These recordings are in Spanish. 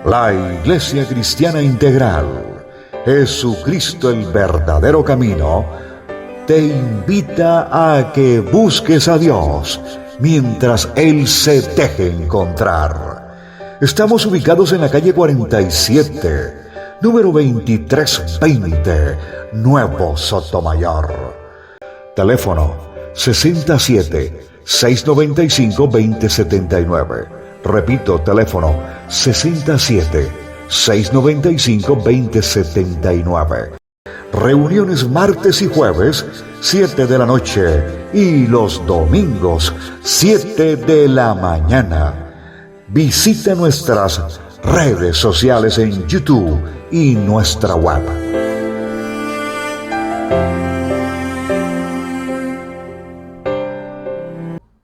La Iglesia Cristiana Integral, Jesucristo el verdadero camino, te invita a que busques a Dios mientras Él se deje encontrar. Estamos ubicados en la calle 47, número 2320, Nuevo Sotomayor. Teléfono 67-695-2079. Repito, teléfono 67-695-2079. Reuniones martes y jueves, 7 de la noche, y los domingos, 7 de la mañana. Visita nuestras redes sociales en YouTube y nuestra web.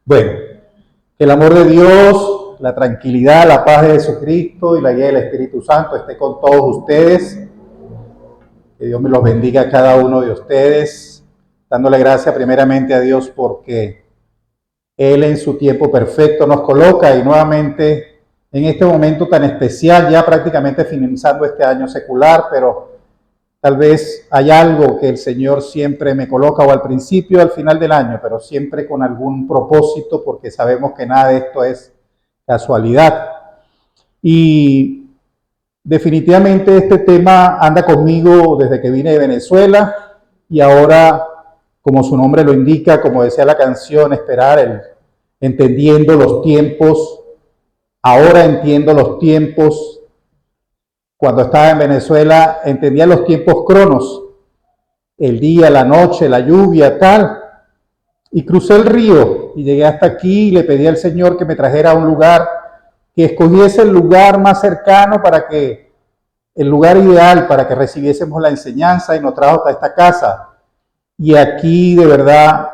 Bueno, que el amor de Dios, la tranquilidad, la paz de Jesucristo y la guía del Espíritu Santo esté con todos ustedes. Que Dios me los bendiga a cada uno de ustedes, dándole gracias primeramente a Dios porque Él en su tiempo perfecto nos coloca y nuevamente en este momento tan especial, ya prácticamente finalizando este año secular, pero tal vez hay algo que el Señor siempre me coloca o al principio o al final del año, pero siempre con algún propósito porque sabemos que nada de esto es casualidad. Y definitivamente este tema anda conmigo desde que vine de Venezuela y ahora, como su nombre lo indica, como decía la canción, entendiendo los tiempos. Ahora entiendo los tiempos. Cuando estaba en Venezuela entendía los tiempos cronos, el día, la noche, la lluvia, tal. Y crucé el río y llegué hasta aquí y le pedí al Señor que me trajera a un lugar, que escogiese el lugar más cercano el lugar ideal para que recibiésemos la enseñanza, y nos trajo hasta esta casa. Y aquí de verdad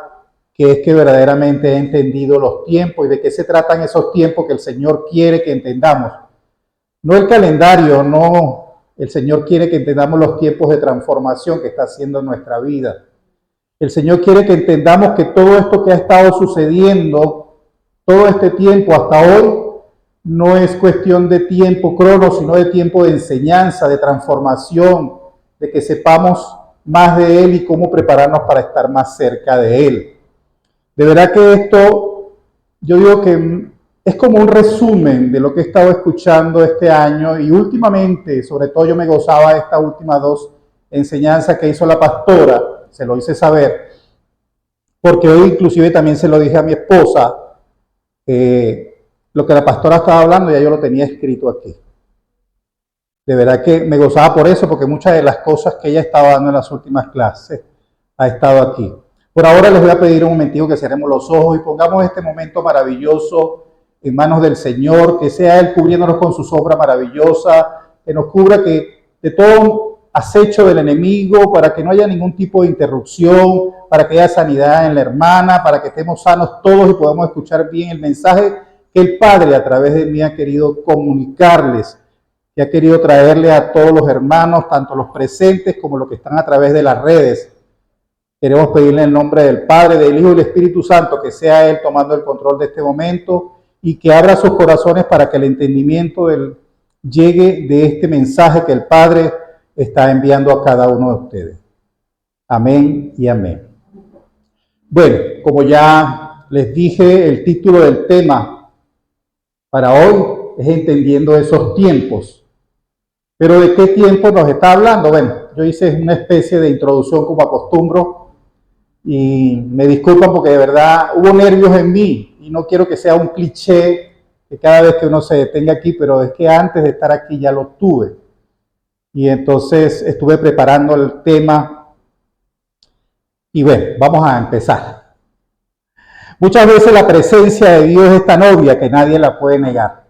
que es que verdaderamente he entendido los tiempos y de qué se tratan esos tiempos que el Señor quiere que entendamos. No el calendario, no, el Señor quiere que entendamos los tiempos de transformación que está haciendo en nuestra vida. El Señor quiere que entendamos que todo esto que ha estado sucediendo, todo este tiempo hasta hoy, no es cuestión de tiempo crono, sino de tiempo de enseñanza, de transformación, de que sepamos más de Él y cómo prepararnos para estar más cerca de Él. De verdad que esto, yo digo que es como un resumen de lo que he estado escuchando este año y últimamente, sobre todo yo me gozaba de estas últimas dos enseñanzas que hizo la pastora, se lo hice saber, porque hoy inclusive también se lo dije a mi esposa, lo que la pastora estaba hablando ya yo lo tenía escrito aquí. De verdad que me gozaba por eso, porque muchas de las cosas que ella estaba dando en las últimas clases ha estado aquí. Por ahora les voy a pedir un momentito que cerremos los ojos y pongamos este momento maravilloso en manos del Señor, que sea Él cubriéndonos con su sombra maravillosa, que nos cubra de todo acecho del enemigo, para que no haya ningún tipo de interrupción, para que haya sanidad en la hermana, para que estemos sanos todos y podamos escuchar bien el mensaje que el Padre a través de mí ha querido comunicarles, que ha querido traerle a todos los hermanos, tanto los presentes como los que están a través de las redes. Queremos pedirle en el nombre del Padre, del Hijo y del Espíritu Santo, que sea Él tomando el control de este momento y que abra sus corazones para que el entendimiento llegue de este mensaje que el Padre está enviando a cada uno de ustedes. Amén y amén. Bueno, como ya les dije, el título del tema para hoy es entendiendo esos tiempos. Pero ¿de qué tiempo nos está hablando? Bueno, yo hice una especie de introducción como acostumbro y me disculpan porque de verdad hubo nervios en mí y no quiero que sea un cliché que cada vez que uno se detenga aquí, pero es que antes de estar aquí ya lo tuve. Y entonces estuve preparando el tema y bueno, vamos a empezar. Muchas veces la presencia de Dios es tan obvia que nadie la puede negar.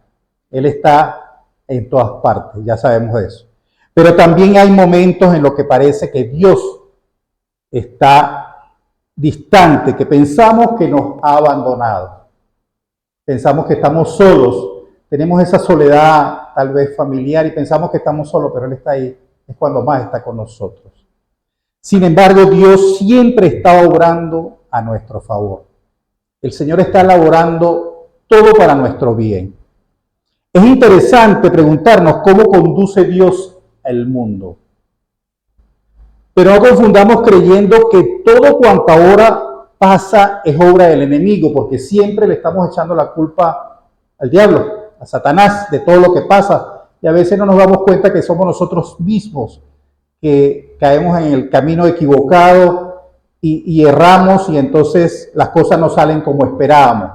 Él está en todas partes, ya sabemos de eso. Pero también hay momentos en los que parece que Dios está distante, que pensamos que nos ha abandonado. Pensamos que estamos solos, tenemos esa soledad tal vez familiar y pensamos que estamos solos, pero Él está ahí, es cuando más está con nosotros. Sin embargo, Dios siempre está obrando a nuestro favor. El Señor está elaborando todo para nuestro bien. Es interesante preguntarnos cómo conduce Dios al mundo. Pero no confundamos creyendo que todo cuanto ahora pasa es obra del enemigo, porque siempre le estamos echando la culpa al diablo, a Satanás, de todo lo que pasa. Y a veces no nos damos cuenta que somos nosotros mismos que caemos en el camino equivocado y erramos, y entonces las cosas no salen como esperábamos.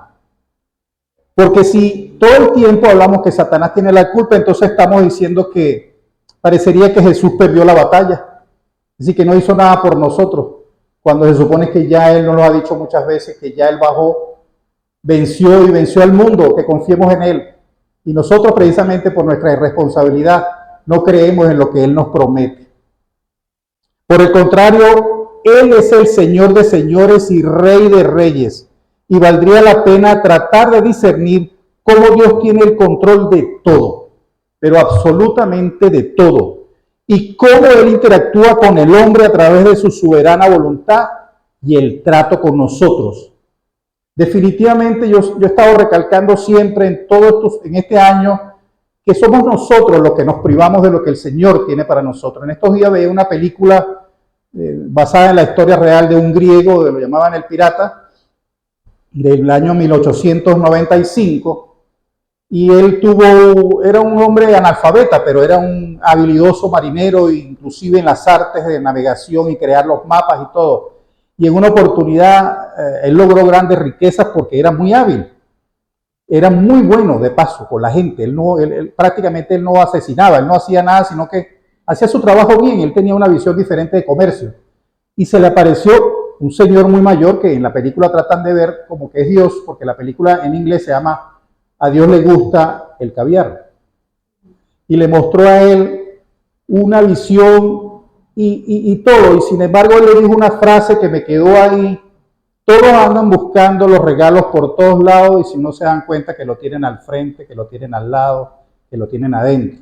Porque si todo el tiempo hablamos que Satanás tiene la culpa, entonces estamos diciendo que parecería que Jesús perdió la batalla. Así que no hizo nada por nosotros, cuando se supone que ya Él nos lo ha dicho muchas veces, que ya Él bajó, venció y venció al mundo, que confiemos en Él. Y nosotros, precisamente por nuestra irresponsabilidad, no creemos en lo que Él nos promete. Por el contrario, Él es el Señor de señores y Rey de reyes. Y valdría la pena tratar de discernir cómo Dios tiene el control de todo, pero absolutamente de todo. Y cómo Él interactúa con el hombre a través de su soberana voluntad y el trato con nosotros. Definitivamente yo he estado recalcando siempre en este año que somos nosotros los que nos privamos de lo que el Señor tiene para nosotros. En estos días veía una película basada en la historia real de un griego, lo llamaban El Pirata, del año 1895. Y él era un hombre analfabeta, pero era un habilidoso marinero, inclusive en las artes de navegación y crear los mapas y todo. Y en una oportunidad él logró grandes riquezas porque era muy hábil. Era muy bueno de paso con la gente. Prácticamente no asesinaba, él no hacía nada, sino que hacía su trabajo bien. Él tenía una visión diferente de comercio. Y se le apareció un señor muy mayor que en la película tratan de ver como que es Dios, porque la película en inglés se llama A Dios le gusta el caviar. Y le mostró a él una visión y todo. Y sin embargo, él le dijo una frase que me quedó ahí. Todos andan buscando los regalos por todos lados y si no se dan cuenta que lo tienen al frente, que lo tienen al lado, que lo tienen adentro.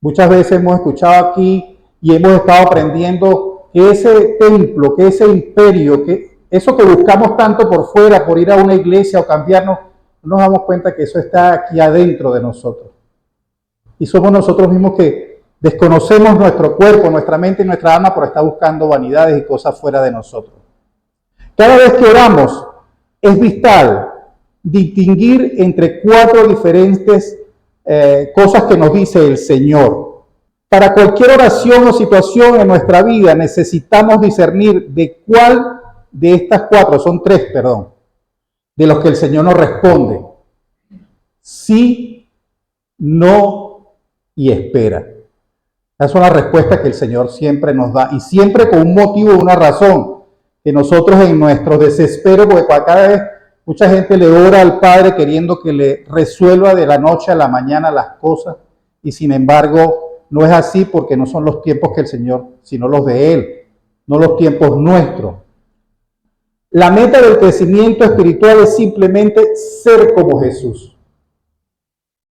Muchas veces hemos escuchado aquí y hemos estado aprendiendo que ese templo, que ese imperio, que eso que buscamos tanto por fuera, por ir a una iglesia o cambiarnos, no nos damos cuenta que eso está aquí adentro de nosotros. Y somos nosotros mismos que desconocemos nuestro cuerpo, nuestra mente y nuestra alma por estar buscando vanidades y cosas fuera de nosotros. Cada vez que oramos, es vital distinguir entre 4 diferentes cosas que nos dice el Señor. Para cualquier oración o situación en nuestra vida necesitamos discernir de cuál de estas 4, son 3, perdón, de los que el Señor nos responde. Sí, no y espera. Esas son las respuestas que el Señor siempre nos da y siempre con un motivo, una razón, que nosotros en nuestro desespero, porque cada vez mucha gente le ora al Padre queriendo que le resuelva de la noche a la mañana las cosas y sin embargo no es así porque no son los tiempos que el Señor, sino los de Él, no los tiempos nuestros. La meta del crecimiento espiritual es simplemente ser como Jesús.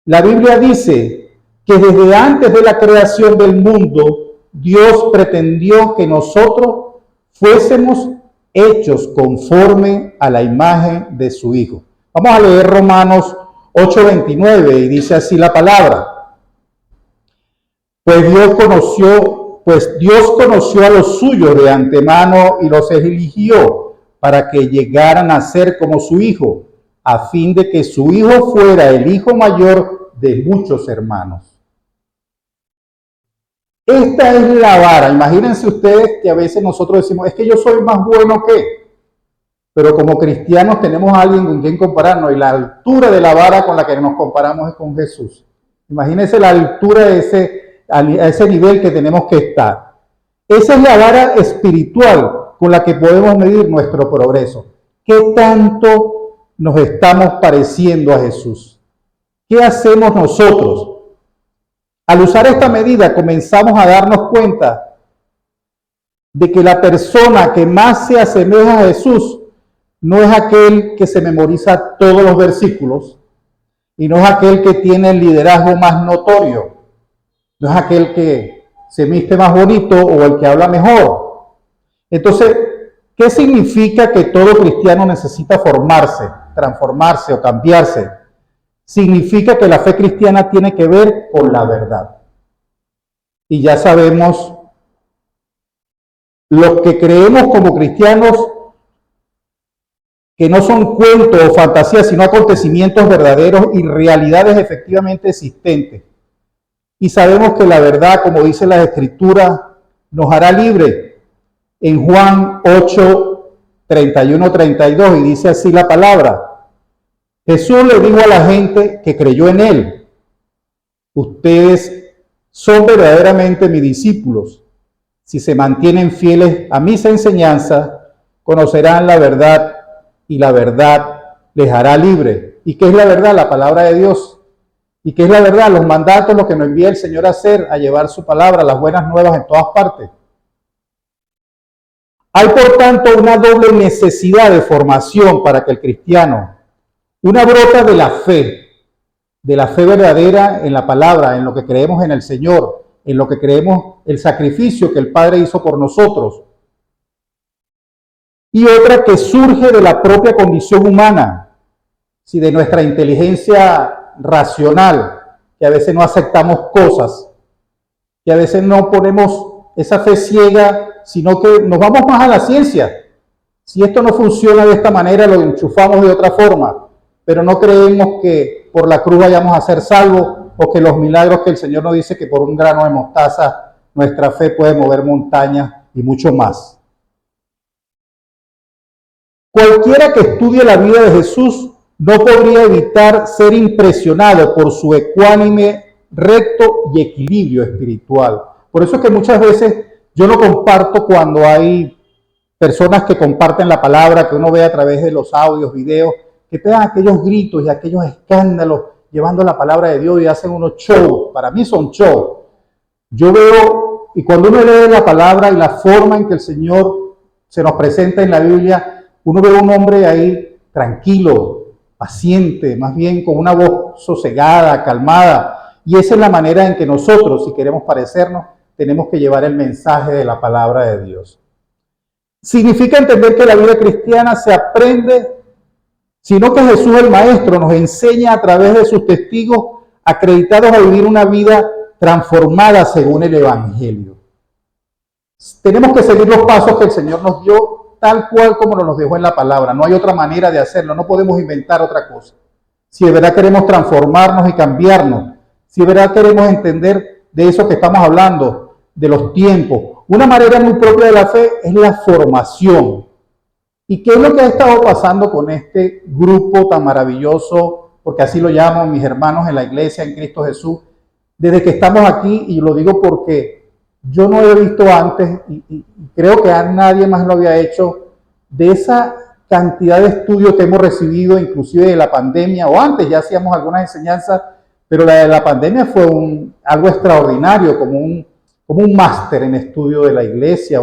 La Biblia dice que desde antes de la creación del mundo, Dios pretendió que nosotros fuésemos hechos conforme a la imagen de su Hijo. Vamos a leer Romanos 8:29 y dice así la palabra. Pues Dios conoció a los suyos de antemano y los eligió para que llegaran a ser como su Hijo, a fin de que su Hijo fuera el hijo mayor de muchos hermanos. Esta es la vara. Imagínense ustedes que a veces nosotros decimos, es que yo soy más bueno que, pero como cristianos tenemos a alguien con quien compararnos y la altura de la vara con la que nos comparamos es con Jesús. Imagínense la altura de a ese nivel que tenemos que estar. Esa es la vara espiritual con la que podemos medir nuestro progreso. ¿Qué tanto nos estamos pareciendo a Jesús? ¿Qué hacemos nosotros? Al usar esta medida comenzamos a darnos cuenta de que la persona que más se asemeja a Jesús no es aquel que se memoriza todos los versículos, y no es aquel que tiene el liderazgo más notorio, no es aquel que se viste más bonito o el que habla mejor. Entonces, ¿qué significa que todo cristiano necesita formarse, transformarse o cambiarse? Significa que la fe cristiana tiene que ver con la verdad. Y ya sabemos, los que creemos como cristianos, que no son cuentos o fantasías, sino acontecimientos verdaderos y realidades efectivamente existentes. Y sabemos que la verdad, como dice la Escritura, nos hará libre. En Juan 8, 31, 32, y dice así la palabra. Jesús le dijo a la gente que creyó en él: ustedes son verdaderamente mis discípulos. Si se mantienen fieles a mis enseñanzas, conocerán la verdad y la verdad les hará libre. ¿Y qué es la verdad? La palabra de Dios. ¿Y qué es la verdad? Los mandatos, lo que nos envía el Señor a hacer, a llevar su palabra, las buenas nuevas en todas partes. Hay, por tanto, una doble necesidad de formación para que el cristiano, una brota de la fe verdadera en la palabra, en lo que creemos en el Señor, en lo que creemos el sacrificio que el Padre hizo por nosotros, y otra que surge de la propia condición humana, si de nuestra inteligencia racional, que a veces no aceptamos cosas, que a veces no ponemos esa fe ciega, sino que nos vamos más a la ciencia. Si esto no funciona de esta manera, lo enchufamos de otra forma, pero no creemos que por la cruz vayamos a ser salvos, o que los milagros que el Señor nos dice que por un grano de mostaza nuestra fe puede mover montañas y mucho más. Cualquiera que estudie la vida de Jesús no podría evitar ser impresionado por su ecuánime, recto y equilibrio espiritual. Por eso es que muchas veces yo no comparto cuando hay personas que comparten la palabra, que uno ve a través de los audios, videos, que pegan aquellos gritos y aquellos escándalos llevando la palabra de Dios y hacen unos shows. Para mí son shows. Yo veo, y cuando uno lee la palabra y la forma en que el Señor se nos presenta en la Biblia, uno ve a un hombre ahí tranquilo, paciente, más bien con una voz sosegada, calmada. Y esa es la manera en que nosotros, si queremos parecernos, tenemos que llevar el mensaje de la palabra de Dios. Significa entender que la vida cristiana se aprende, sino que Jesús el Maestro nos enseña a través de sus testigos acreditados a vivir una vida transformada según el Evangelio. Tenemos que seguir los pasos que el Señor nos dio tal cual como nos los dejó en la palabra. No hay otra manera de hacerlo, no podemos inventar otra cosa. Si de verdad queremos transformarnos y cambiarnos, si de verdad queremos entender de eso que estamos hablando, de los tiempos, una manera muy propia de la fe es la formación. ¿Y qué es lo que ha estado pasando con este grupo tan maravilloso? Porque así lo llamo mis hermanos en la iglesia, en Cristo Jesús, desde que estamos aquí, y lo digo porque yo no he visto antes, y creo que a nadie más lo había hecho, de esa cantidad de estudios que hemos recibido, inclusive de la pandemia, o antes ya hacíamos algunas enseñanzas, pero la de la pandemia fue algo extraordinario, como un máster en estudio de la iglesia,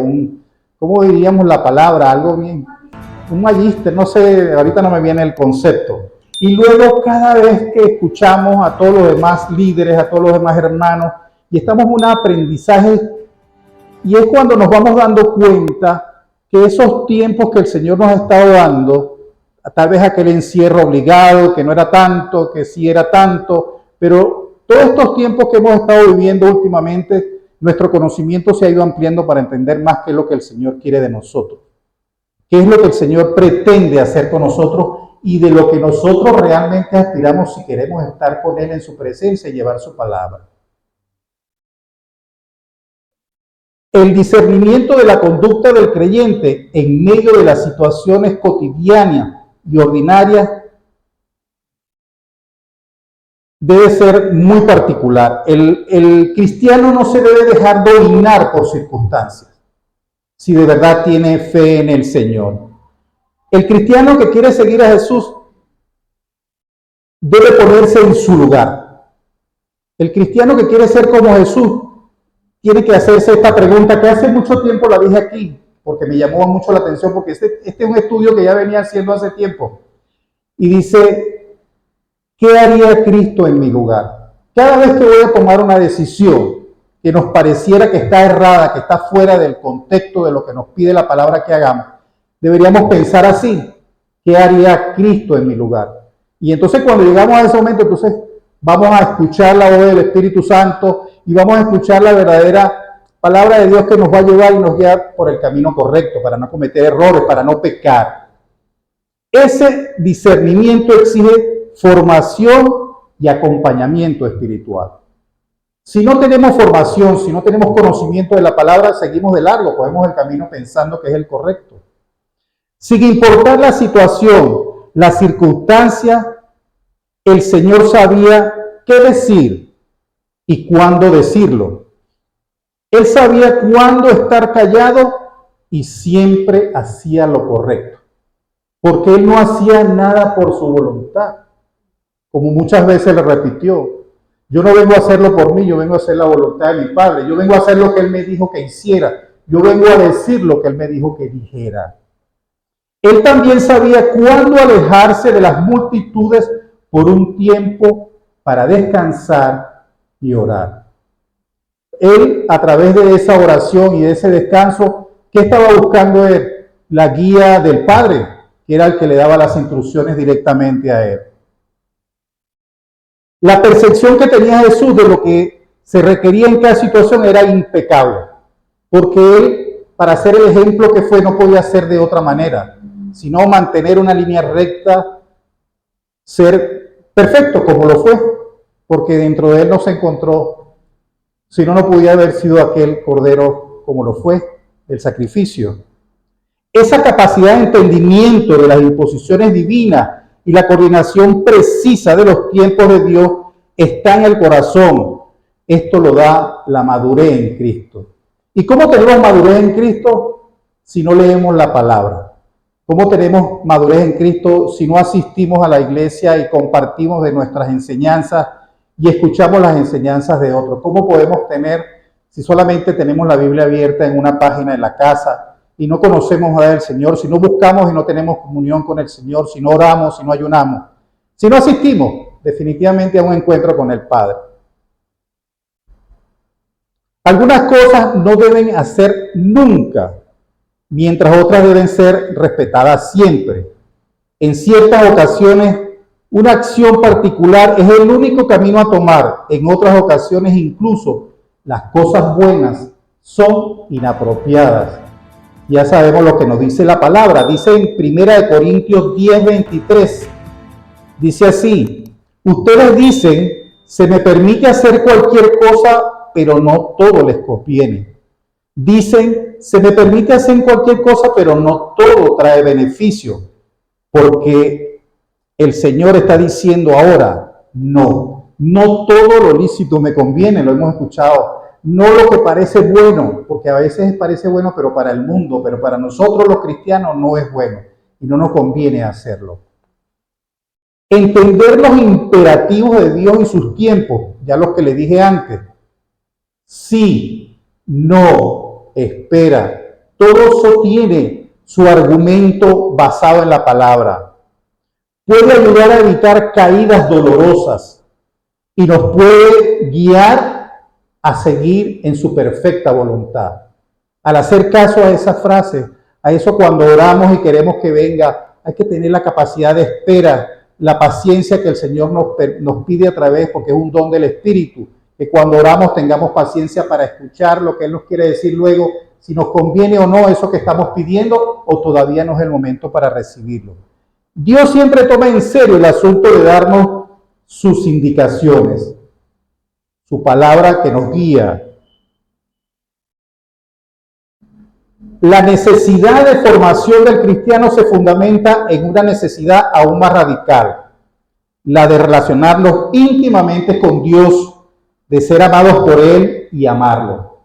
¿cómo diríamos la palabra? Algo bien, un magíster, no sé, ahorita no me viene el concepto. Y luego cada vez que escuchamos a todos los demás líderes, a todos los demás hermanos, y estamos en un aprendizaje, y es cuando nos vamos dando cuenta que esos tiempos que el Señor nos ha estado dando, tal vez aquel encierro obligado, que no era tanto, que sí era tanto, pero todos estos tiempos que hemos estado viviendo últimamente, nuestro conocimiento se ha ido ampliando para entender más qué es lo que el Señor quiere de nosotros, qué es lo que el Señor pretende hacer con nosotros y de lo que nosotros realmente aspiramos si queremos estar con Él en su presencia y llevar su palabra. El discernimiento de la conducta del creyente en medio de las situaciones cotidianas y ordinarias debe ser muy particular. El cristiano no se debe dejar dominar por circunstancias, si de verdad tiene fe en el Señor. El cristiano que quiere seguir a Jesús debe ponerse en su lugar. El cristiano que quiere ser como Jesús tiene que hacerse esta pregunta que hace mucho tiempo la dije aquí, porque me llamó mucho la atención, porque este es un estudio que ya venía haciendo hace tiempo. Y dice, ¿qué haría Cristo en mi lugar? Cada vez que voy a tomar una decisión que nos pareciera que está errada, que está fuera del contexto de lo que nos pide la palabra que hagamos, deberíamos pensar así: ¿qué haría Cristo en mi lugar? Y entonces cuando llegamos a ese momento, entonces vamos a escuchar la voz del Espíritu Santo y vamos a escuchar la verdadera palabra de Dios que nos va a llevar y nos guiar por el camino correcto, para no cometer errores, para no pecar. Ese discernimiento exige formación y acompañamiento espiritual. Si no tenemos formación, si no tenemos conocimiento de la palabra, seguimos de largo, cogemos el camino pensando que es el correcto. Sin importar la situación, la circunstancia, el Señor sabía qué decir y cuándo decirlo. Él sabía cuándo estar callado y siempre hacía lo correcto, porque Él no hacía nada por su voluntad, como muchas veces le repitió: yo no vengo a hacerlo por mí, yo vengo a hacer la voluntad de mi Padre, yo vengo a hacer lo que Él me dijo que hiciera, yo vengo a decir lo que Él me dijo que dijera. Él también sabía cuándo alejarse de las multitudes por un tiempo para descansar y orar. Él, a través de esa oración y de ese descanso, ¿qué estaba buscando él? La guía del Padre, que era el que le daba las instrucciones directamente a él. La percepción que tenía Jesús de lo que se requería en cada situación era impecable, porque él, para ser el ejemplo que fue, no podía ser de otra manera, sino mantener una línea recta, ser perfecto como lo fue, porque dentro de él no se encontró, si no, no podía haber sido aquel cordero como lo fue, el sacrificio. Esa capacidad de entendimiento de las disposiciones divinas y la coordinación precisa de los tiempos de Dios está en el corazón. Esto lo da la madurez en Cristo. ¿Y cómo tenemos madurez en Cristo si no leemos la palabra? ¿Cómo tenemos madurez en Cristo si no asistimos a la iglesia y compartimos de nuestras enseñanzas y escuchamos las enseñanzas de otros? ¿Cómo podemos tener, si solamente tenemos la Biblia abierta en una página en la casa y no conocemos a el Señor, si no buscamos y no tenemos comunión con el Señor, si no oramos, si no ayunamos, si no asistimos definitivamente a un encuentro con el Padre? Algunas cosas no deben hacer nunca, mientras otras deben ser respetadas siempre. En ciertas ocasiones, una acción particular es el único camino a tomar. En otras ocasiones, incluso, las cosas buenas son inapropiadas. Ya sabemos lo que nos dice la palabra. Dice en 1 Corintios 10:23. Dice así: ustedes dicen, se me permite hacer cualquier cosa, pero no todo les conviene. Dicen, se me permite hacer cualquier cosa, pero no todo trae beneficio. Porque el Señor está diciendo ahora, no todo lo lícito me conviene, lo hemos escuchado. No lo que parece bueno, porque a veces parece bueno, pero para el mundo, pero para nosotros los cristianos no es bueno y no nos conviene hacerlo. Entender los imperativos de Dios y sus tiempos, ya los que le dije antes. Sí, no, espera. Todo eso tiene su argumento basado en la palabra. Puede ayudar a evitar caídas dolorosas y nos puede guiar a seguir en su perfecta voluntad. Al hacer caso a esa frase, a eso cuando oramos y queremos que venga, hay que tener la capacidad de espera, la paciencia que el Señor nos pide a través, porque es un don del Espíritu, que cuando oramos tengamos paciencia para escuchar lo que Él nos quiere decir luego, si nos conviene o no eso que estamos pidiendo, o todavía no es el momento para recibirlo. Dios siempre toma en serio el asunto de darnos sus indicaciones, su palabra que nos guía. La necesidad de formación del cristiano se fundamenta en una necesidad aún más radical, la de relacionarnos íntimamente con Dios, de ser amados por Él y amarlo,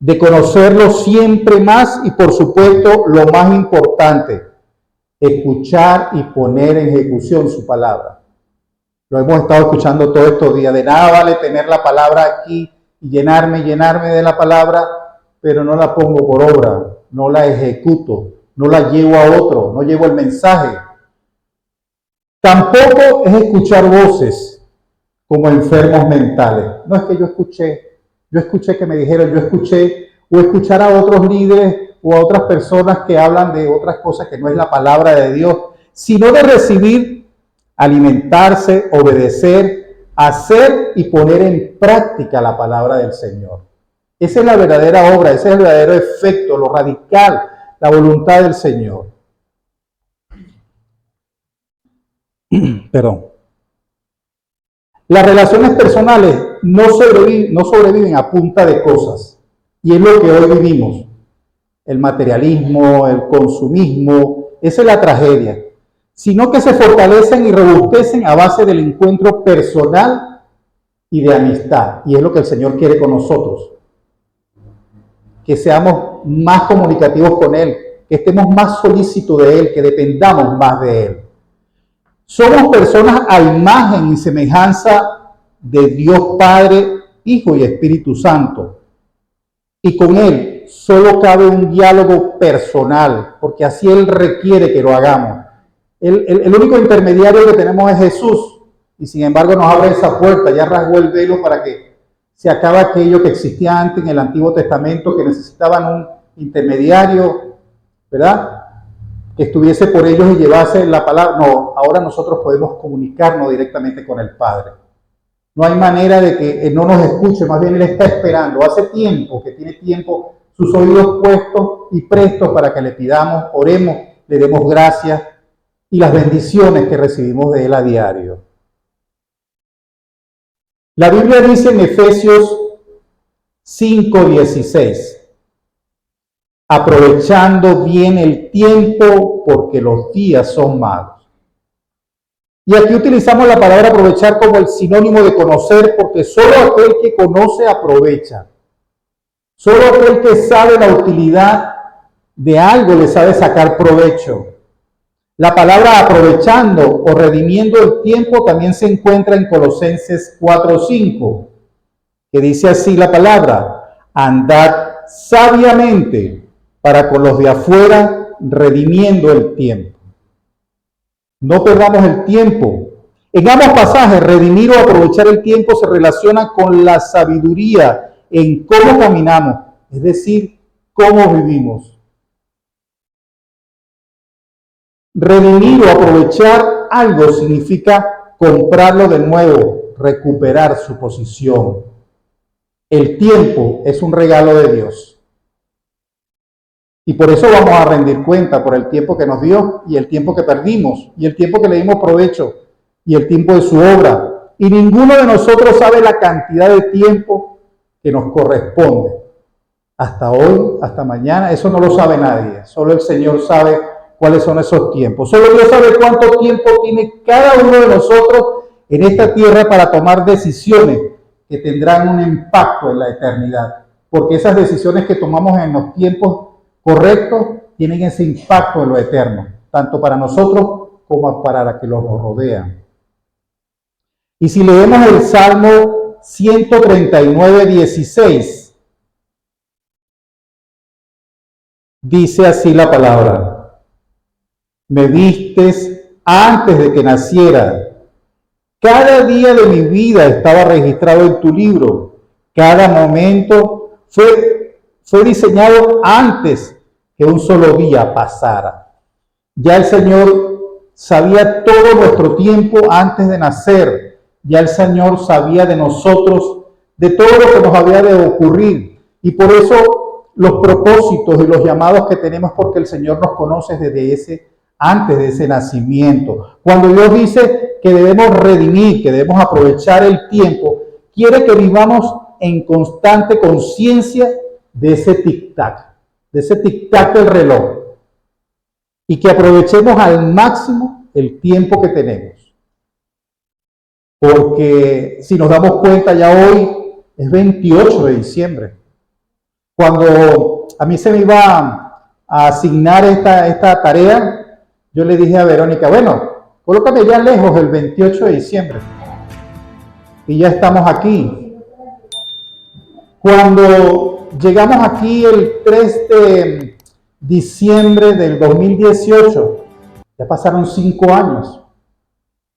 de conocerlo siempre más y, por supuesto, lo más importante, escuchar y poner en ejecución su palabra. Lo hemos estado escuchando todos estos días. De nada vale tener la palabra aquí y llenarme de la palabra, pero no la pongo por obra, no la ejecuto, no la llevo a otro, no llevo el mensaje. Tampoco es escuchar voces como enfermos mentales. No es que yo escuché que me dijeron, yo escuché, o escuchar a otros líderes o a otras personas que hablan de otras cosas que no es la palabra de Dios, sino de recibir, alimentarse, obedecer, hacer y poner en práctica la palabra del Señor. Esa es la verdadera obra, ese es el verdadero efecto, lo radical, la voluntad del Señor. Perdón. Las relaciones personales no sobreviven a punta de cosas. Y es lo que hoy vivimos. El materialismo, el consumismo, esa es la tragedia. Sino que se fortalecen y robustecen a base del encuentro personal y de amistad. Y es lo que el Señor quiere con nosotros. Que seamos más comunicativos con Él, que estemos más solícitos de Él, que dependamos más de Él. Somos personas a imagen y semejanza de Dios Padre, Hijo y Espíritu Santo. Y con Él solo cabe un diálogo personal, porque así Él requiere que lo hagamos. El único intermediario que tenemos es Jesús, y sin embargo nos abre esa puerta, ya rasgó el velo para que se acabe aquello que existía antes en el Antiguo Testamento, que necesitaban un intermediario, ¿verdad?, que estuviese por ellos y llevase la palabra. No, ahora nosotros podemos comunicarnos directamente con el Padre. No hay manera de que no nos escuche, más bien Él está esperando. Hace tiempo que tiene tiempo, sus oídos puestos y prestos para que le pidamos, oremos, le demos gracias y las bendiciones que recibimos de Él a diario. La Biblia dice en Efesios 5:16, aprovechando bien el tiempo porque los días son malos. Y aquí utilizamos la palabra aprovechar como el sinónimo de conocer, porque solo aquel que conoce aprovecha. Solo aquel que sabe la utilidad de algo le sabe sacar provecho. La palabra aprovechando o redimiendo el tiempo también se encuentra en Colosenses 4:5, que dice así la palabra: andad sabiamente para con los de afuera, redimiendo el tiempo. No perdamos el tiempo. En ambos pasajes, redimir o aprovechar el tiempo se relaciona con la sabiduría en cómo caminamos, es decir, cómo vivimos. Redimir o aprovechar algo significa comprarlo de nuevo, recuperar su posición. El tiempo es un regalo de Dios. Y por eso vamos a rendir cuenta por el tiempo que nos dio y el tiempo que perdimos y el tiempo que le dimos provecho y el tiempo de su obra. Y ninguno de nosotros sabe la cantidad de tiempo que nos corresponde. Hasta hoy, hasta mañana, eso no lo sabe nadie. Solo el Señor sabe cuáles son esos tiempos. Solo Dios sabe cuánto tiempo tiene cada uno de nosotros en esta tierra para tomar decisiones que tendrán un impacto en la eternidad. Porque esas decisiones que tomamos en los tiempos correctos tienen ese impacto en lo eterno, tanto para nosotros como para los que nos rodean. Y si leemos el Salmo 139:16, dice así la palabra: me vistes antes de que naciera, cada día de mi vida estaba registrado en tu libro, cada momento fue diseñado antes que un solo día pasara. Ya el Señor sabía todo nuestro tiempo antes de nacer. Ya el Señor sabía de nosotros, de todo lo que nos había de ocurrir. Y por eso los propósitos y los llamados que tenemos, porque el Señor nos conoce antes de ese nacimiento. Cuando Dios dice que debemos redimir, que debemos aprovechar el tiempo, quiere que vivamos en constante conciencia de ese tic-tac del reloj, y que aprovechemos al máximo el tiempo que tenemos. Porque si nos damos cuenta, ya hoy es 28 de diciembre. Cuando a mí se me iba a asignar esta tarea, yo le dije a Verónica, bueno, colócame ya lejos el 28 de diciembre. Y ya estamos aquí. Cuando llegamos aquí el 3 de diciembre del 2018, ya pasaron 5 años.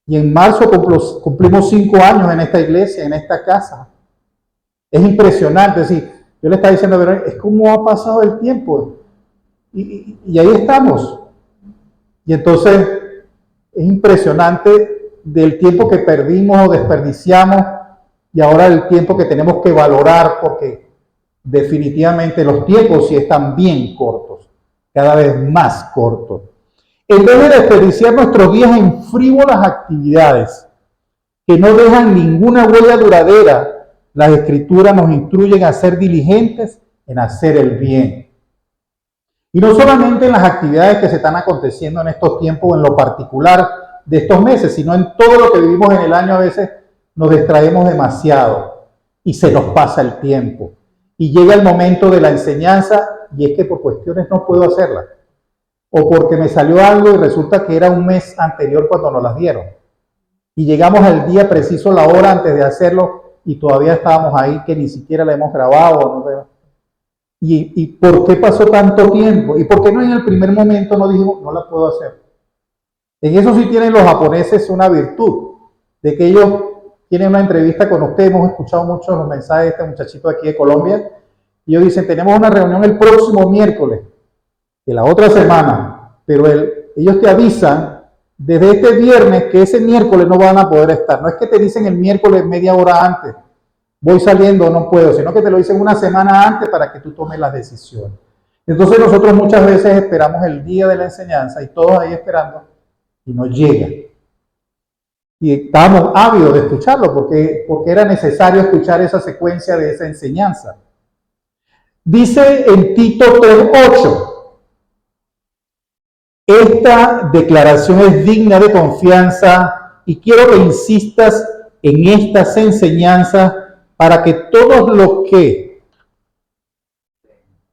Y en marzo cumplimos 5 años en esta iglesia, en esta casa. Es impresionante. Es decir, yo le estaba diciendo a Verónica, es como ha pasado el tiempo. Y ahí estamos. Y entonces es impresionante del tiempo que perdimos o desperdiciamos y ahora el tiempo que tenemos que valorar, porque definitivamente los tiempos sí están bien cortos, cada vez más cortos. En vez de desperdiciar nuestros días en frívolas actividades que no dejan ninguna huella duradera, las Escrituras nos instruyen a ser diligentes en hacer el bien. Y no solamente en las actividades que se están aconteciendo en estos tiempos, en lo particular de estos meses, sino en todo lo que vivimos en el año. A veces nos distraemos demasiado y se nos pasa el tiempo. Y llega el momento de la enseñanza y es que por cuestiones no puedo hacerla. O porque me salió algo y resulta que era un mes anterior cuando nos las dieron. Y llegamos al día preciso, la hora antes de hacerlo, y todavía estábamos ahí que ni siquiera la hemos grabado. ¿Y por qué pasó tanto tiempo? ¿Y por qué no en el primer momento no dijimos, no la puedo hacer? En eso sí tienen los japoneses una virtud, de que ellos tienen una entrevista con usted, hemos escuchado muchos los mensajes de este muchachito aquí de Colombia, y ellos dicen, tenemos una reunión el próximo miércoles, de la otra semana, pero ellos te avisan desde este viernes que ese miércoles no van a poder estar. No es que te dicen el miércoles media hora antes, voy saliendo, no puedo, sino que te lo dicen una semana antes para que tú tomes las decisiones. Entonces nosotros muchas veces esperamos el día de la enseñanza y todos ahí esperando y no llega. Y estábamos ávidos de escucharlo porque era necesario escuchar esa secuencia de esa enseñanza. Dice en Tito 3:8, esta declaración es digna de confianza y quiero que insistas en estas enseñanzas para que todos los que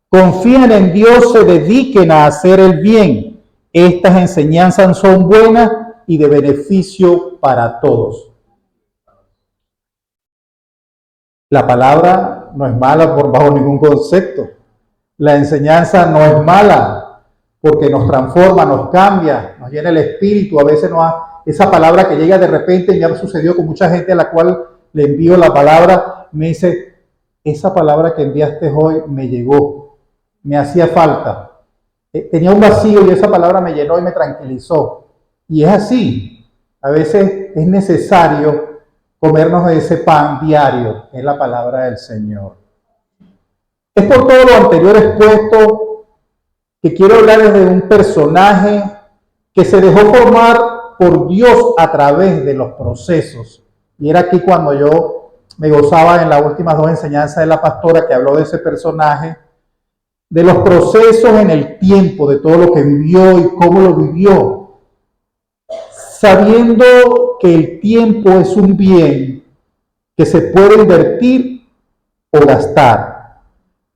confían en Dios se dediquen a hacer el bien. Estas enseñanzas son buenas y de beneficio para todos. La palabra no es mala bajo ningún concepto. La enseñanza no es mala porque nos transforma, nos cambia, nos llena el espíritu. A veces esa palabra que llega de repente, ya me sucedió con mucha gente a la cual le envío la palabra, me dice, esa palabra que enviaste hoy me llegó, me hacía falta. Tenía un vacío y esa palabra me llenó y me tranquilizó. Y es así, a veces es necesario comernos ese pan diario, que es la palabra del Señor. Es por todo lo anterior expuesto que quiero hablar de un personaje que se dejó formar por Dios a través de los procesos. Y era aquí cuando yo me gozaba en las últimas 2 enseñanzas de la pastora que habló de ese personaje, de los procesos en el tiempo, de todo lo que vivió y cómo lo vivió, sabiendo que el tiempo es un bien que se puede invertir o gastar,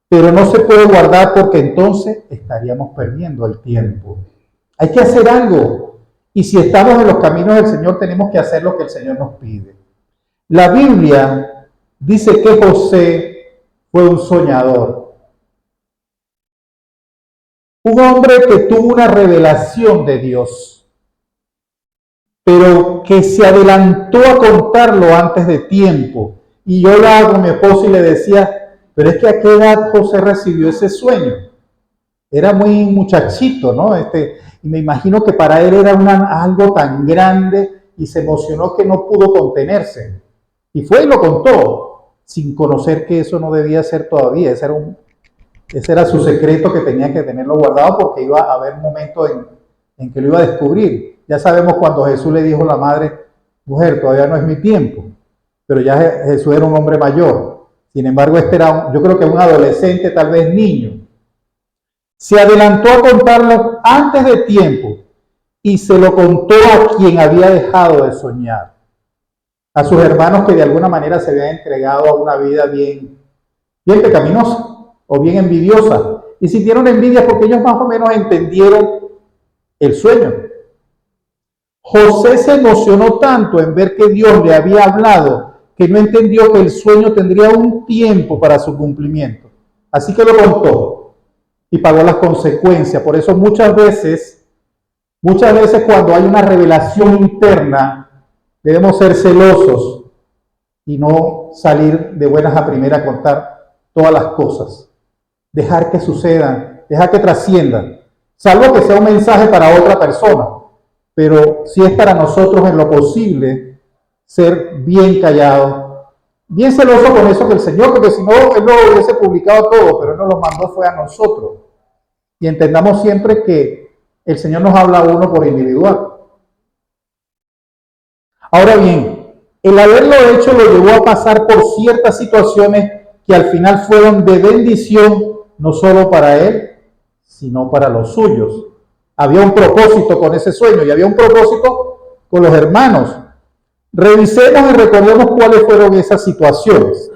pero no se puede guardar porque entonces estaríamos perdiendo el tiempo. Hay que hacer algo, y si estamos en los caminos del Señor tenemos que hacer lo que el Señor nos pide. La Biblia dice que José fue un soñador, un hombre que tuvo una revelación de Dios, pero que se adelantó a contarlo antes de tiempo. Y yo hablaba con mi esposo y le decía, pero es que a qué edad José recibió ese sueño. Era muy muchachito, ¿no? Y me imagino que para él era algo tan grande y se emocionó que no pudo contenerse. Y fue y lo contó, sin conocer que eso no debía ser todavía. Ese era su secreto, que tenía que tenerlo guardado porque iba a haber un momento en que lo iba a descubrir. Ya sabemos cuando Jesús le dijo a la madre, mujer, todavía no es mi tiempo. Pero ya Jesús era un hombre mayor. Sin embargo, yo creo que un adolescente, tal vez niño. Se adelantó a contarlo antes de tiempo y se lo contó a quien había dejado de soñar. A sus hermanos que de alguna manera se habían entregado a una vida bien pecaminosa o bien envidiosa. Y sintieron envidia porque ellos más o menos entendieron el sueño. José se emocionó tanto en ver que Dios le había hablado que no entendió que el sueño tendría un tiempo para su cumplimiento. Así que lo contó y pagó las consecuencias. Por eso muchas veces cuando hay una revelación interna, debemos ser celosos y no salir de buenas a primeras a contar todas las cosas. Dejar que sucedan, dejar que trasciendan, salvo que sea un mensaje para otra persona. Pero si es para nosotros en lo posible, ser bien callados, bien celosos con eso que el Señor, porque si no, Él lo hubiese publicado todo, pero Él nos lo mandó fue a nosotros. Y entendamos siempre que el Señor nos habla a uno por individual. Ahora bien, el haberlo hecho lo llevó a pasar por ciertas situaciones que al final fueron de bendición, no solo para él, sino para los suyos. Había un propósito con ese sueño y había un propósito con los hermanos. Revisemos y recordemos cuáles fueron esas situaciones.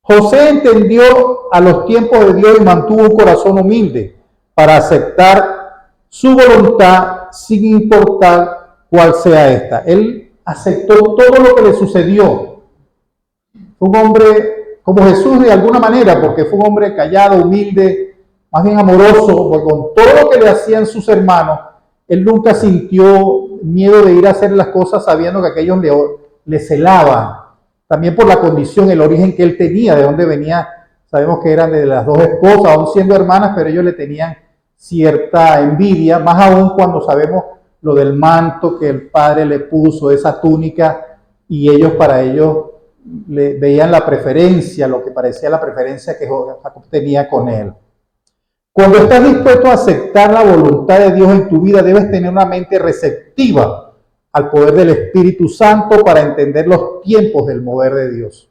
José entendió a los tiempos de Dios y mantuvo un corazón humilde para aceptar su voluntad sin importar cuál sea esta. Él aceptó todo lo que le sucedió. Fue un hombre como Jesús de alguna manera, porque fue un hombre callado, humilde, más bien amoroso, porque con todo lo que le hacían sus hermanos, él nunca sintió miedo de ir a hacer las cosas sabiendo que aquellos le celaban. También por la condición, el origen que él tenía, de dónde venía. Sabemos que eran de las dos esposas, aún siendo hermanas, pero ellos le tenían cierta envidia, más aún cuando sabemos lo del manto que el padre le puso, esa túnica, y ellos para ellos le veían la preferencia, lo que parecía la preferencia que Jacob tenía con él. Cuando estás dispuesto a aceptar la voluntad de Dios en tu vida, debes tener una mente receptiva al poder del Espíritu Santo para entender los tiempos del mover de Dios.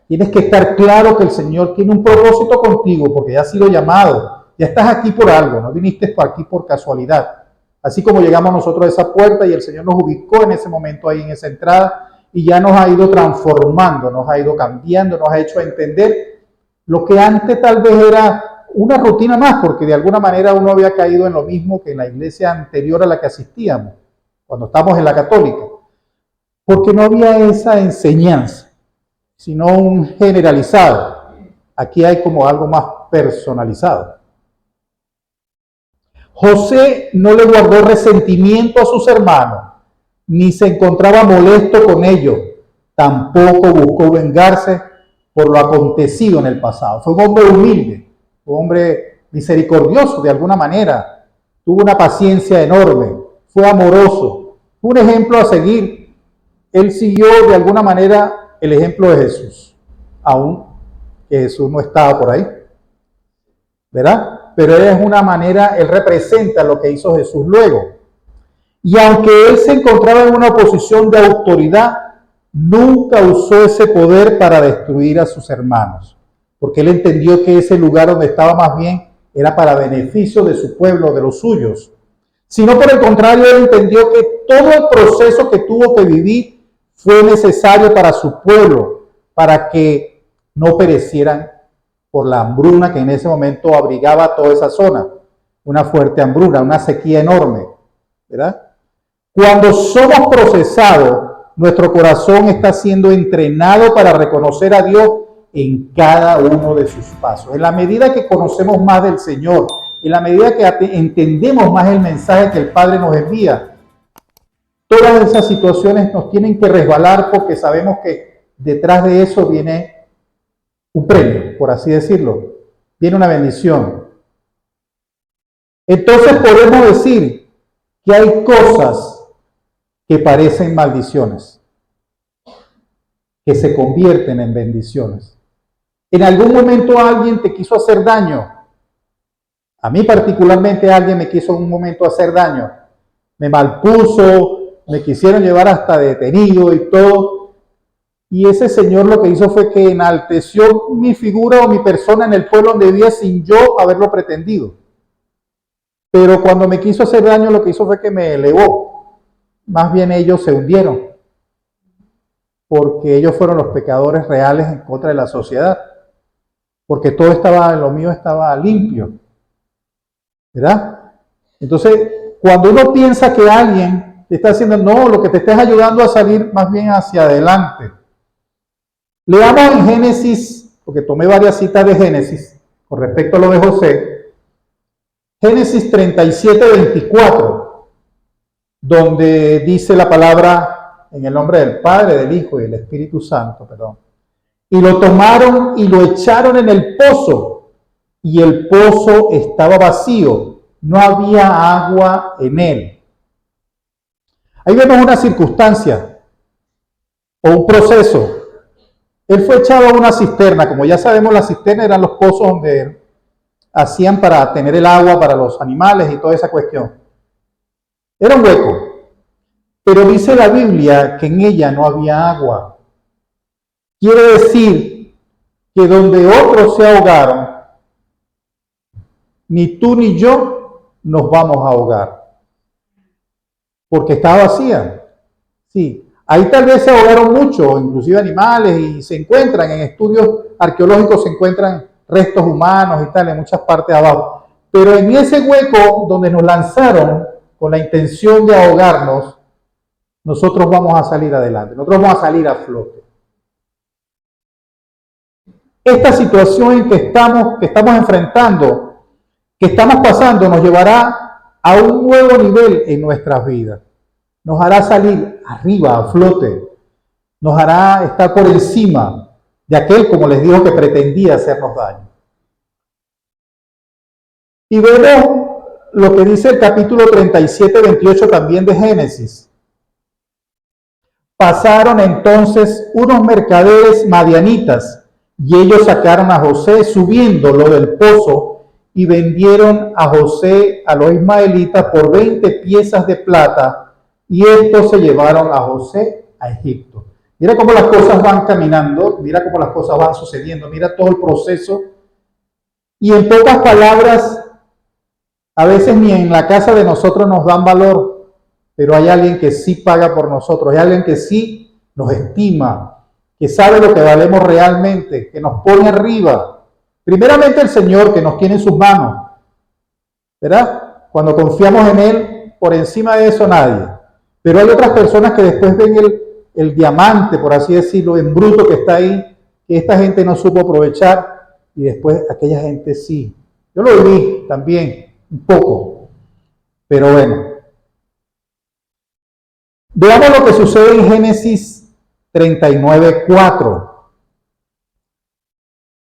Tienes que estar claro que el Señor tiene un propósito contigo porque ya has sido llamado, ya estás aquí por algo, no viniste por aquí por casualidad. Así como llegamos nosotros a esa puerta y el Señor nos ubicó en ese momento ahí en esa entrada y ya nos ha ido transformando, nos ha ido cambiando, nos ha hecho entender lo que antes tal vez era una rutina más, porque de alguna manera uno había caído en lo mismo que en la iglesia anterior a la que asistíamos, cuando estábamos en la católica, porque no había esa enseñanza, sino un generalizado. Aquí hay como algo más personalizado. José no le guardó resentimiento a sus hermanos, ni se encontraba molesto con ellos, tampoco buscó vengarse por lo acontecido en el pasado. Fue un hombre humilde, un hombre misericordioso de alguna manera, tuvo una paciencia enorme, fue amoroso, fue un ejemplo a seguir. Él siguió de alguna manera el ejemplo de Jesús, aún que Jesús no estaba por ahí, ¿verdad? Pero es una manera, él representa lo que hizo Jesús luego. Y aunque él se encontraba en una posición de autoridad, nunca usó ese poder para destruir a sus hermanos, porque él entendió que ese lugar donde estaba más bien era para beneficio de su pueblo, de los suyos. Sino por el contrario, él entendió que todo el proceso que tuvo que vivir fue necesario para su pueblo, para que no perecieran por la hambruna que en ese momento abrigaba toda esa zona. Una fuerte hambruna, una sequía enorme, ¿verdad? Cuando somos procesados, nuestro corazón está siendo entrenado para reconocer a Dios en cada uno de sus pasos. En la medida que conocemos más del Señor, en la medida que entendemos más el mensaje que el Padre nos envía, todas esas situaciones nos tienen que resbalar porque sabemos que detrás de eso viene un premio, por así decirlo. Viene una bendición. Entonces podemos decir que hay cosas que parecen maldiciones, que se convierten en bendiciones. En algún momento alguien te quiso hacer daño. A mí particularmente alguien me quiso en un momento hacer daño. Me malpuso, me quisieron llevar hasta detenido y todo. Y ese señor lo que hizo fue que enalteció mi figura o mi persona en el pueblo donde vivía sin yo haberlo pretendido. Pero cuando me quiso hacer daño lo que hizo fue que me elevó. Más bien ellos se hundieron, porque ellos fueron los pecadores reales en contra de la sociedad, porque todo estaba, lo mío estaba limpio, ¿verdad? Entonces, cuando uno piensa que alguien te está haciendo, no, lo que te está ayudando a salir más bien hacia adelante. Leamos en Génesis, porque tomé varias citas de Génesis, con respecto a lo de José, Génesis 37, 24. donde dice la palabra en el nombre del Padre, del Hijo y del Espíritu Santo, perdón. Y lo tomaron y lo echaron en el pozo, y el pozo estaba vacío, no había agua en él. Ahí vemos una circunstancia o un proceso. Él fue echado a una cisterna. Como ya sabemos, las cisternas eran los pozos donde hacían para tener el agua para los animales y toda esa cuestión. Era un hueco, pero dice la Biblia que en ella no había agua. Quiere decir que donde otros se ahogaron, ni tú ni yo nos vamos a ahogar, porque estaba vacía. Sí, ahí tal vez se ahogaron mucho, inclusive animales, y se encuentran en estudios arqueológicos, se encuentran restos humanos y tal en muchas partes de abajo. Pero en ese hueco donde nos lanzaron con la intención de ahogarnos, nosotros vamos a salir adelante, nosotros vamos a salir a flote. Esta situación en que estamos enfrentando, que estamos pasando, nos llevará a un nuevo nivel en nuestras vidas. Nos hará salir arriba, a flote. Nos hará estar por encima de aquel, como les digo, que pretendía hacernos daño. Y vemos lo que dice el capítulo 37, 28 también de Génesis. Pasaron entonces unos mercaderes madianitas, y ellos sacaron a José subiéndolo del pozo y vendieron a José a los ismaelitas por 20 piezas de plata, y estos se llevaron a José a Egipto. Mira cómo las cosas van caminando, mira cómo las cosas van sucediendo, mira todo el proceso. Y en pocas palabras, a veces ni en la casa de nosotros nos dan valor, pero hay alguien que sí paga por nosotros, hay alguien que sí nos estima, que sabe lo que valemos realmente, que nos pone arriba. Primeramente el Señor, que nos tiene en sus manos, ¿verdad? Cuando confiamos en Él, por encima de eso nadie. Pero hay otras personas que después ven el diamante, por así decirlo, en bruto que está ahí, que esta gente no supo aprovechar, y después aquella gente sí. Yo lo viví también, un poco, pero bueno. Veamos lo que sucede en Génesis 39:4.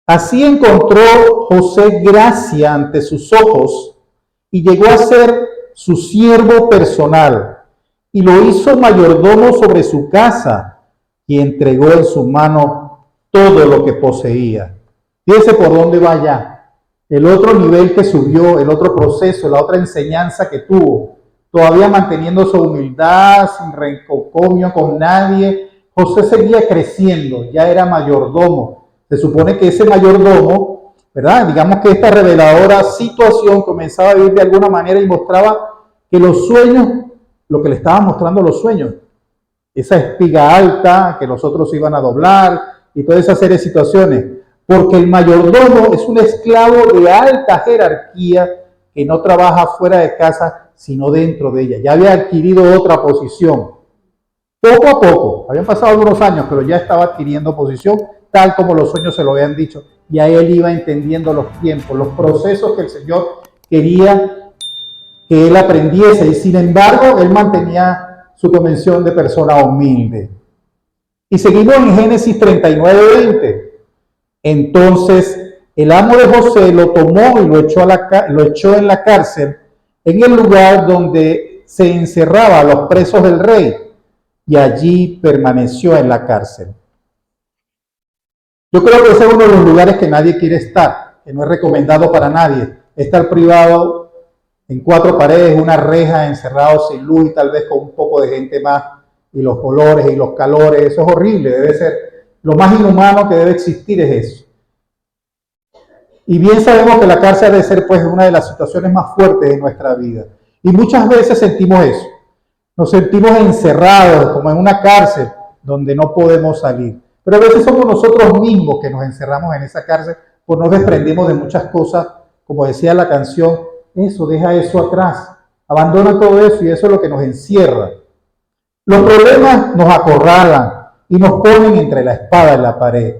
Así encontró José gracia ante sus ojos y llegó a ser su siervo personal, y lo hizo mayordomo sobre su casa, y entregó en su mano todo lo que poseía. Fíjese por dónde va ya. El otro nivel que subió, el otro proceso, la otra enseñanza que tuvo, todavía manteniendo su humildad, sin rencomio con nadie. José seguía creciendo, ya era mayordomo. Se supone que ese mayordomo, ¿verdad? Digamos que esta reveladora situación comenzaba a vivir de alguna manera y mostraba que los sueños, lo que le estaban mostrando los sueños, esa espiga alta que los otros iban a doblar y toda esa serie de situaciones, porque el mayordomo es un esclavo de alta jerarquía que no trabaja fuera de casa, sino dentro de ella. Ya había adquirido otra posición. Poco a poco, habían pasado algunos años, pero ya estaba adquiriendo posición, tal como los sueños se lo habían dicho. Y a él iba entendiendo los tiempos, los procesos que el Señor quería que él aprendiese. Y sin embargo, él mantenía su convención de persona humilde. Y seguimos en Génesis 39:20. Entonces, el amo de José lo tomó y lo echó en la cárcel, en el lugar donde se encerraba a los presos del rey, y allí permaneció en la cárcel. Yo creo que ese es uno de los lugares que nadie quiere estar, que no es recomendado para nadie. Estar privado en cuatro paredes, una reja, encerrado sin luz y tal vez con un poco de gente más, y los olores y los calores, eso es horrible, debe ser lo más inhumano que debe existir es eso. Y bien sabemos que la cárcel debe ser pues una de las situaciones más fuertes de nuestra vida. Y muchas veces sentimos eso. Nos sentimos encerrados como en una cárcel donde no podemos salir. Pero a veces somos nosotros mismos que nos encerramos en esa cárcel, pues nos desprendemos de muchas cosas, como decía la canción, eso, deja eso atrás, abandona todo eso y eso es lo que nos encierra. Los problemas nos acorralan y nos ponen entre la espada y la pared.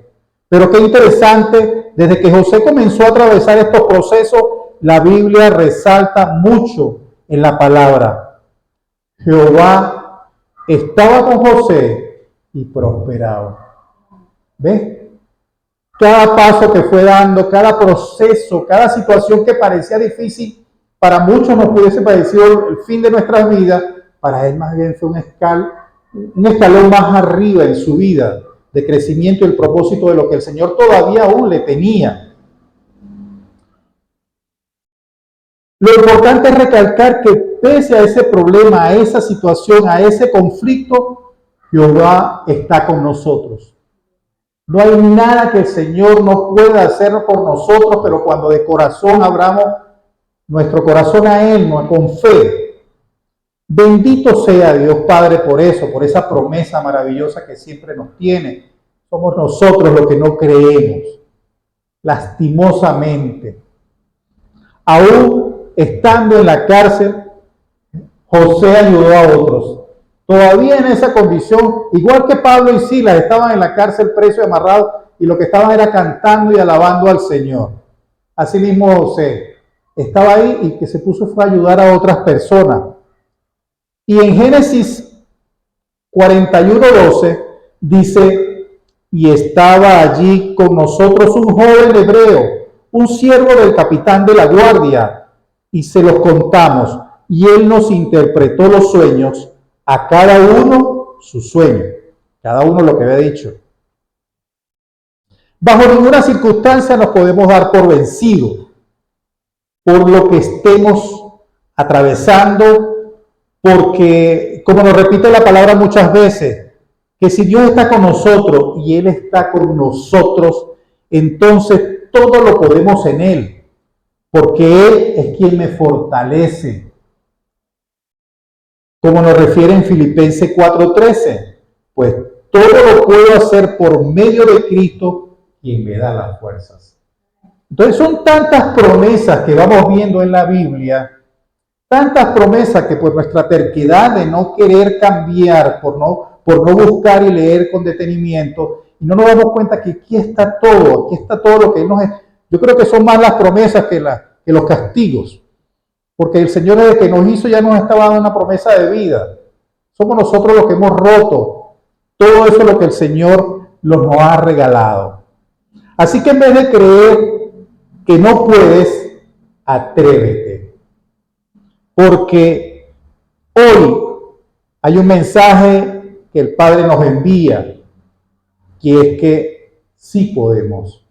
Pero qué interesante, desde que José comenzó a atravesar estos procesos, la Biblia resalta mucho en la palabra. Jehová estaba con José y prosperaba. ¿Ves? Cada paso que fue dando, cada proceso, cada situación que parecía difícil, para muchos nos pudiese parecido el fin de nuestras vidas, para él más bien fue un escalón más arriba en su vida de crecimiento y el propósito de lo que el Señor todavía aún le tenía. Lo importante es recalcar que pese a ese problema, a esa situación, a ese conflicto, Jehová está con nosotros. No hay nada que el Señor no pueda hacer por nosotros, pero cuando de corazón abramos nuestro corazón a Él, con fe. Bendito sea Dios Padre por eso, por esa promesa maravillosa que siempre nos tiene. Somos nosotros los que no creemos, lastimosamente. Aún estando en la cárcel, José ayudó a otros. Todavía en esa condición, igual que Pablo y Silas estaban en la cárcel presos y amarrados, y lo que estaban era cantando y alabando al Señor. Asimismo José estaba ahí y que se puso fue a ayudar a otras personas. Y en Génesis 41:12 dice, y estaba allí con nosotros un joven hebreo, un siervo del capitán de la guardia, y se los contamos, y él nos interpretó los sueños, a cada uno su sueño, cada uno lo que había dicho. Bajo ninguna circunstancia nos podemos dar por vencidos por lo que estemos atravesando, porque, como nos repite la palabra muchas veces, que si Dios está con nosotros y Él está con nosotros, entonces todo lo podemos en Él, porque Él es quien me fortalece. Como nos refiere en Filipenses 4:13, pues todo lo puedo hacer por medio de Cristo, quien me da las fuerzas. Entonces son tantas promesas que vamos viendo en la Biblia, tantas promesas que por nuestra terquedad de no querer cambiar, por no buscar y leer con detenimiento, y no nos damos cuenta que aquí está todo lo que Él nos... Yo creo que son más las promesas que los castigos, porque el Señor desde que nos hizo ya nos estaba dando una promesa de vida. Somos nosotros los que hemos roto todo eso, lo que el Señor nos ha regalado. Así que en vez de creer que no puedes, atrévete. Porque hoy hay un mensaje que el Padre nos envía, que es que sí podemos.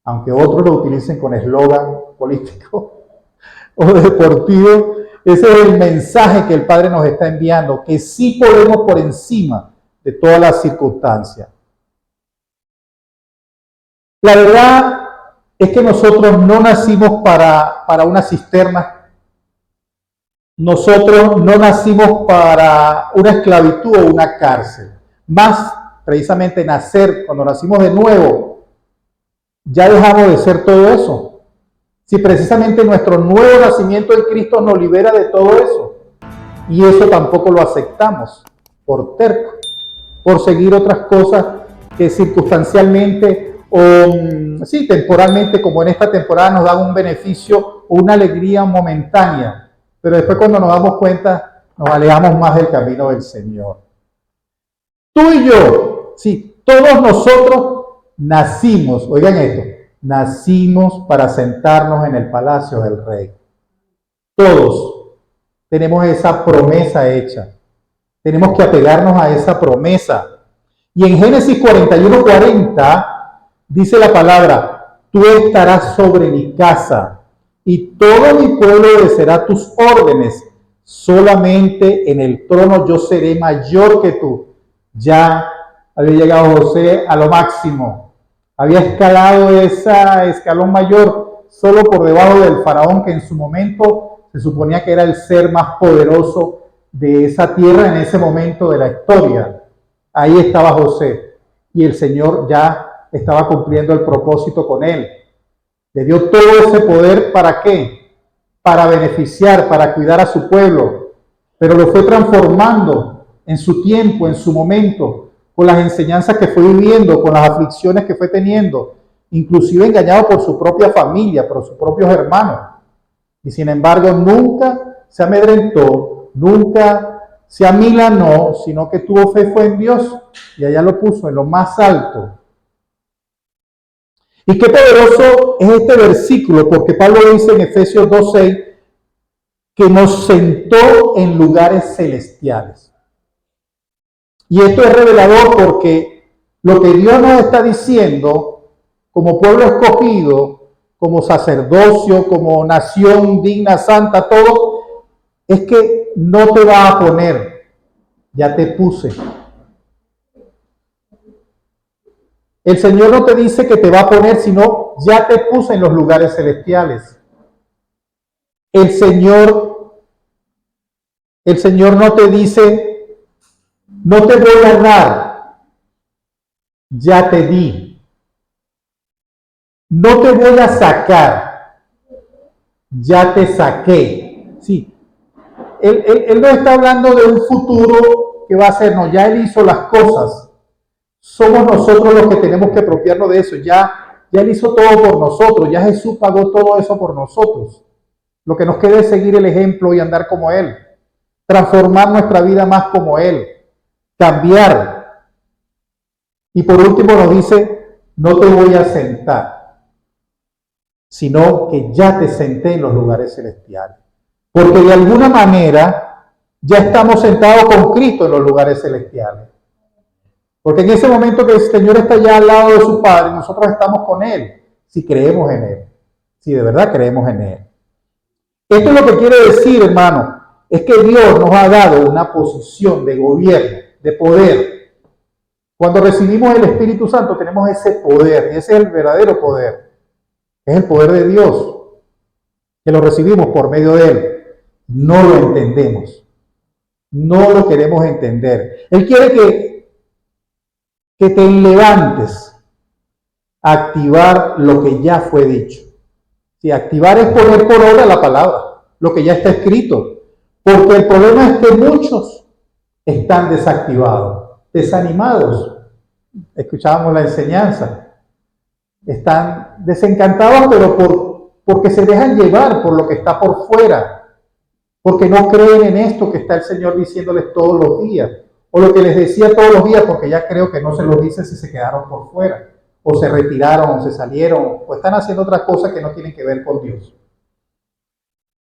Aunque otros lo utilicen con eslogan político o deportivo, ese es el mensaje que el Padre nos está enviando, que sí podemos por encima de todas las circunstancias. La verdad es que nosotros no nacimos para una cisterna. Nosotros no nacimos para una esclavitud o una cárcel. Más precisamente nacer, cuando nacimos de nuevo, ya dejamos de ser todo eso. Si precisamente nuestro nuevo nacimiento en Cristo nos libera de todo eso. Y eso tampoco lo aceptamos por terco, por seguir otras cosas que circunstancialmente o sí, temporalmente, como en esta temporada, nos dan un beneficio o una alegría momentánea, pero después cuando nos damos cuenta nos alejamos más del camino del Señor. Tú y yo, sí, todos nosotros nacimos, oigan esto, nacimos para sentarnos en el palacio del Rey. Todos tenemos esa promesa hecha, tenemos que apegarnos a esa promesa. Y en Génesis 41:40 dice la palabra, tú estarás sobre mi casa y todo mi pueblo obedecerá tus órdenes. Solamente en el trono yo seré mayor que tú. Ya había llegado José a lo máximo. Había escalado ese escalón mayor solo por debajo del faraón, que en su momento se suponía que era el ser más poderoso de esa tierra en ese momento de la historia. Ahí estaba José y el Señor ya estaba cumpliendo el propósito con él. Le dio todo ese poder, ¿para qué? Para beneficiar, para cuidar a su pueblo. Pero lo fue transformando en su tiempo, en su momento, con las enseñanzas que fue viviendo, con las aflicciones que fue teniendo, inclusive engañado por su propia familia, por sus propios hermanos. Y sin embargo, nunca se amedrentó, nunca Si a Mila no, sino que tuvo fe fue en Dios y allá lo puso en lo más alto. Y qué poderoso es este versículo, porque Pablo dice en Efesios 2:6 que nos sentó en lugares celestiales. Y esto es revelador porque lo que Dios nos está diciendo como pueblo escogido, como sacerdocio, como nación digna, santa, todo, es que no te va a poner, ya te puse. El Señor no te dice que te va a poner, sino ya te puse en los lugares celestiales. El Señor no te dice, no te voy a dar, ya te di. No te voy a sacar, ya te saqué. Sí, Él no está hablando de un futuro que va a ser, no, ya Él hizo las cosas. Somos nosotros los que tenemos que apropiarnos de eso. Ya Él hizo todo por nosotros, ya Jesús pagó todo eso por nosotros. Lo que nos queda es seguir el ejemplo y andar como Él. Transformar nuestra vida más como Él. Cambiar. Y por último nos dice, no te voy a sentar, sino que ya te senté en los lugares celestiales. Porque de alguna manera ya estamos sentados con Cristo en los lugares celestiales. Porque en ese momento que el Señor está ya al lado de su Padre, nosotros estamos con Él, si creemos en Él, si de verdad creemos en Él. Esto es lo que quiere decir, hermano, es que Dios nos ha dado una posición de gobierno, de poder. Cuando recibimos el Espíritu Santo tenemos ese poder, y ese es el verdadero poder. Es el poder de Dios, que lo recibimos por medio de Él. No lo entendemos, no lo queremos entender. Él quiere que te levantes a activar lo que ya fue dicho. Si activar es poner por obra la palabra, lo que ya está escrito. Porque el problema es que muchos están desactivados, desanimados. Escuchábamos la enseñanza. Están desencantados, pero porque se dejan llevar por lo que está por fuera. Porque no creen en esto que está el Señor diciéndoles todos los días. O lo que les decía todos los días, porque ya creo que no se los dice si se quedaron por fuera. O se retiraron, o se salieron, o están haciendo otras cosas que no tienen que ver con Dios.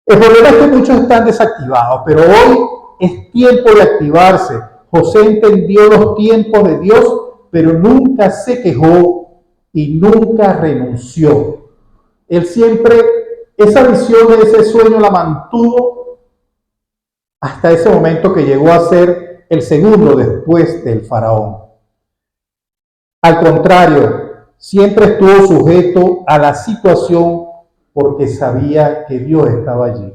El problema es que muchos están desactivados, pero hoy es tiempo de activarse. José entendió los tiempos de Dios, pero nunca se quejó y nunca renunció. Él siempre, esa visión, ese sueño la mantuvo hasta ese momento que llegó a ser el segundo después del faraón. Al contrario, siempre estuvo sujeto a la situación porque sabía que Dios estaba allí.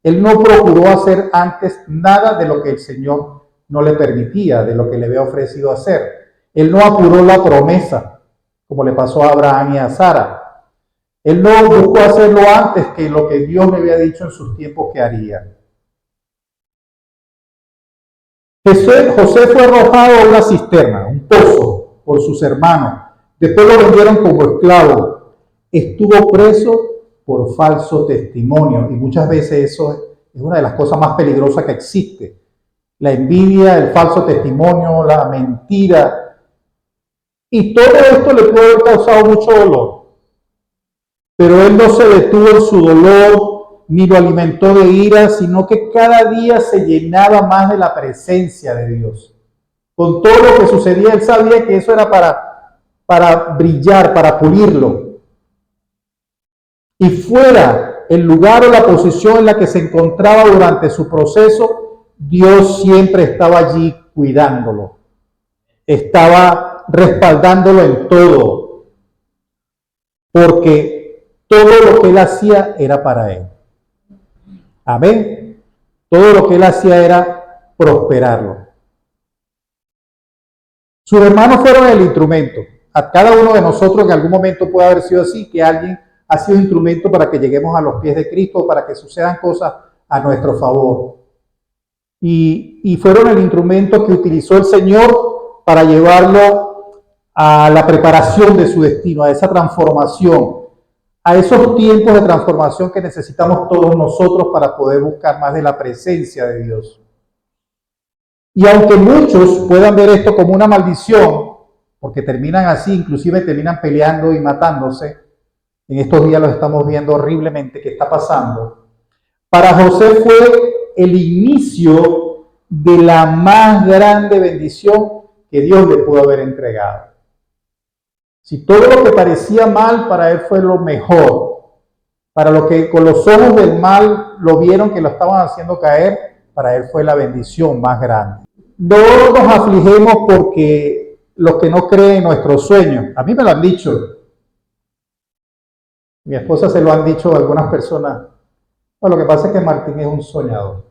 Él no procuró hacer antes nada de lo que el Señor no le permitía, de lo que le había ofrecido hacer. Él no apuró la promesa, como le pasó a Abraham y a Sara. Él no buscó hacerlo antes que lo que Dios le había dicho en sus tiempos que haría. José fue arrojado a una cisterna, un pozo, por sus hermanos. Después lo vendieron como esclavo. Estuvo preso por falso testimonio. Y muchas veces eso es una de las cosas más peligrosas que existe. La envidia, el falso testimonio, la mentira. Y todo esto le puede haber causado mucho dolor. Pero él no se detuvo en su dolor, ni lo alimentó de ira, sino que cada día se llenaba más de la presencia de Dios. Con todo lo que sucedía, él sabía que eso era para brillar, para pulirlo. Y fuera el lugar o la posición en la que se encontraba durante su proceso, Dios siempre estaba allí cuidándolo. Estaba respaldándolo en todo. Porque todo lo que él hacía era para él. Amén. Todo lo que él hacía era prosperarlo. Sus hermanos fueron el instrumento. A cada uno de nosotros en algún momento puede haber sido así, que alguien ha sido instrumento para que lleguemos a los pies de Cristo, para que sucedan cosas a nuestro favor. Y fueron el instrumento que utilizó el Señor para llevarlo a la preparación de su destino, a esa transformación, a esos tiempos de transformación que necesitamos todos nosotros para poder buscar más de la presencia de Dios. Y aunque muchos puedan ver esto como una maldición, porque terminan así, inclusive terminan peleando y matándose, en estos días lo estamos viendo horriblemente que está pasando, para José fue el inicio de la más grande bendición que Dios le pudo haber entregado. Si todo lo que parecía mal para él fue lo mejor, para los que con los ojos del mal lo vieron que lo estaban haciendo caer, para él fue la bendición más grande. No nos afligemos porque los que no creen en nuestros sueños, a mí me lo han dicho, mi esposa se lo han dicho a algunas personas. Bueno, lo que pasa es que Martín es un soñador.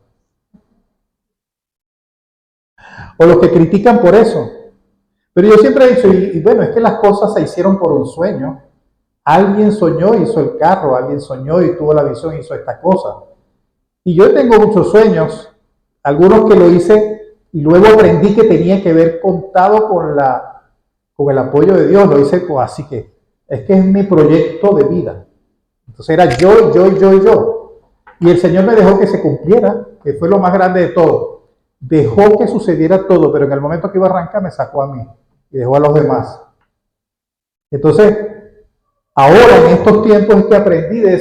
O los que critican por eso. Pero yo siempre he dicho, y bueno, es que las cosas se hicieron por un sueño. Alguien soñó y hizo el carro, alguien soñó y tuvo la visión y hizo esta cosa. Y yo tengo muchos sueños, algunos que lo hice y luego aprendí que tenía que ver contado con el apoyo de Dios. Lo hice así que es mi proyecto de vida. Entonces era yo. Y el Señor me dejó que se cumpliera, que fue lo más grande de todo. Dejó que sucediera todo, pero en el momento que iba a arrancar me sacó a mí y dejó a los demás. Entonces, ahora en estos tiempos es que aprendí de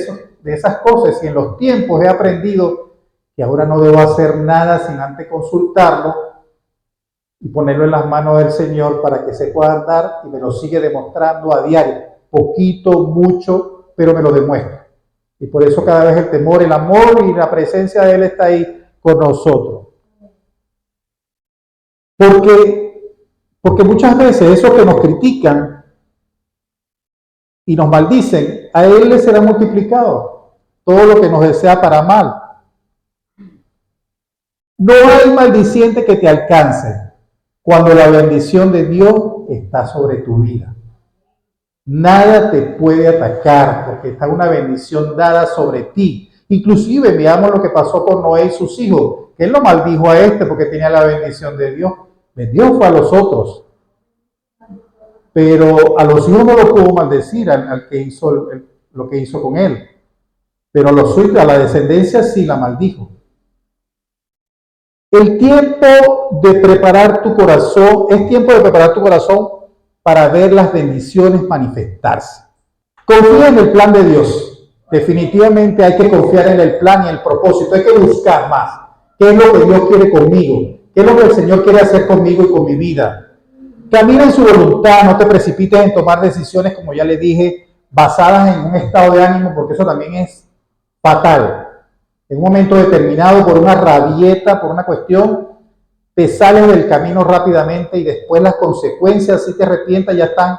esas cosas, y en los tiempos he aprendido que ahora no debo hacer nada sin antes consultarlo y ponerlo en las manos del Señor para que se pueda dar, y me lo sigue demostrando a diario, poquito, mucho, pero me lo demuestra. Y por eso cada vez el temor, el amor y la presencia de Él está ahí con nosotros. Porque muchas veces esos que nos critican y nos maldicen, a Él le será multiplicado todo lo que nos desea para mal. No hay maldiciente que te alcance cuando la bendición de Dios está sobre tu vida. Nada te puede atacar porque está una bendición dada sobre ti. Inclusive veamos lo que pasó con Noé y sus hijos, que él lo maldijo a este porque tenía la bendición de Dios. Dios fue a los otros, pero a los hijos no lo pudo maldecir al que hizo lo que hizo con él, pero a los suyos, a la descendencia sí la maldijo. El tiempo de preparar tu corazón, es tiempo de preparar tu corazón para ver las bendiciones manifestarse. Confía en el plan de Dios. Definitivamente hay que confiar en el plan y el propósito. Hay que buscar más. ¿Qué es lo que Dios quiere conmigo? ¿Qué es lo que el Señor quiere hacer conmigo y con mi vida? Camina en su voluntad, no te precipites en tomar decisiones, como ya le dije, basadas en un estado de ánimo, porque eso también es fatal. En un momento determinado, por una rabieta, por una cuestión, te sales del camino rápidamente y después las consecuencias, si te arrepientas, ya están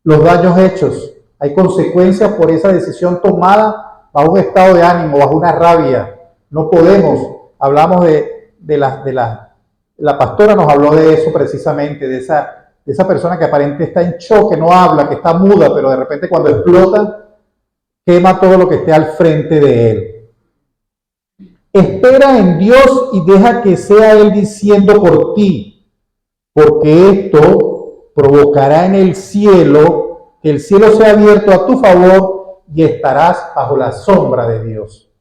los daños hechos. Hay consecuencias por esa decisión tomada bajo un estado de ánimo, bajo una rabia. No podemos. Hablamos la pastora nos habló de eso precisamente, de esa persona que aparentemente está en choque, no habla, que está muda, pero de repente cuando explota, quema todo lo que esté al frente de él. Espera en Dios y deja que sea Él diciendo por ti, porque esto provocará en el cielo, que el cielo sea abierto a tu favor y estarás bajo la sombra de Dios.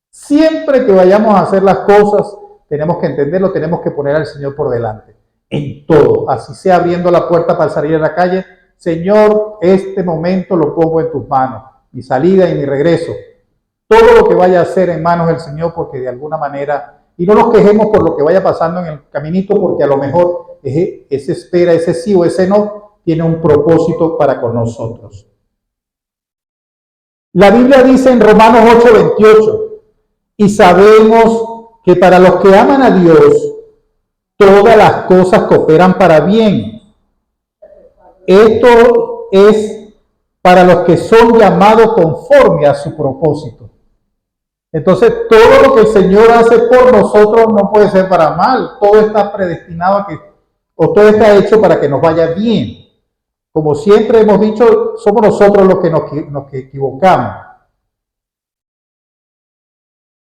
Siempre que vayamos a hacer las cosas, tenemos que entenderlo, tenemos que poner al Señor por delante, en todo, así sea abriendo la puerta para salir a la calle. Señor, este momento lo pongo en tus manos, mi salida y mi regreso. Todo lo que vaya a hacer en manos del Señor, porque de alguna manera, y no nos quejemos por lo que vaya pasando en el caminito, porque a lo mejor ese espera, ese sí o ese no, tiene un propósito para con nosotros. La Biblia dice en Romanos 8:28, y sabemos que para los que aman a Dios, todas las cosas cooperan para bien. Esto es para los que son llamados conforme a su propósito. Entonces, todo lo que el Señor hace por nosotros no puede ser para mal. Todo está predestinado todo está hecho para que nos vaya bien. Como siempre hemos dicho, somos nosotros los que nos equivocamos.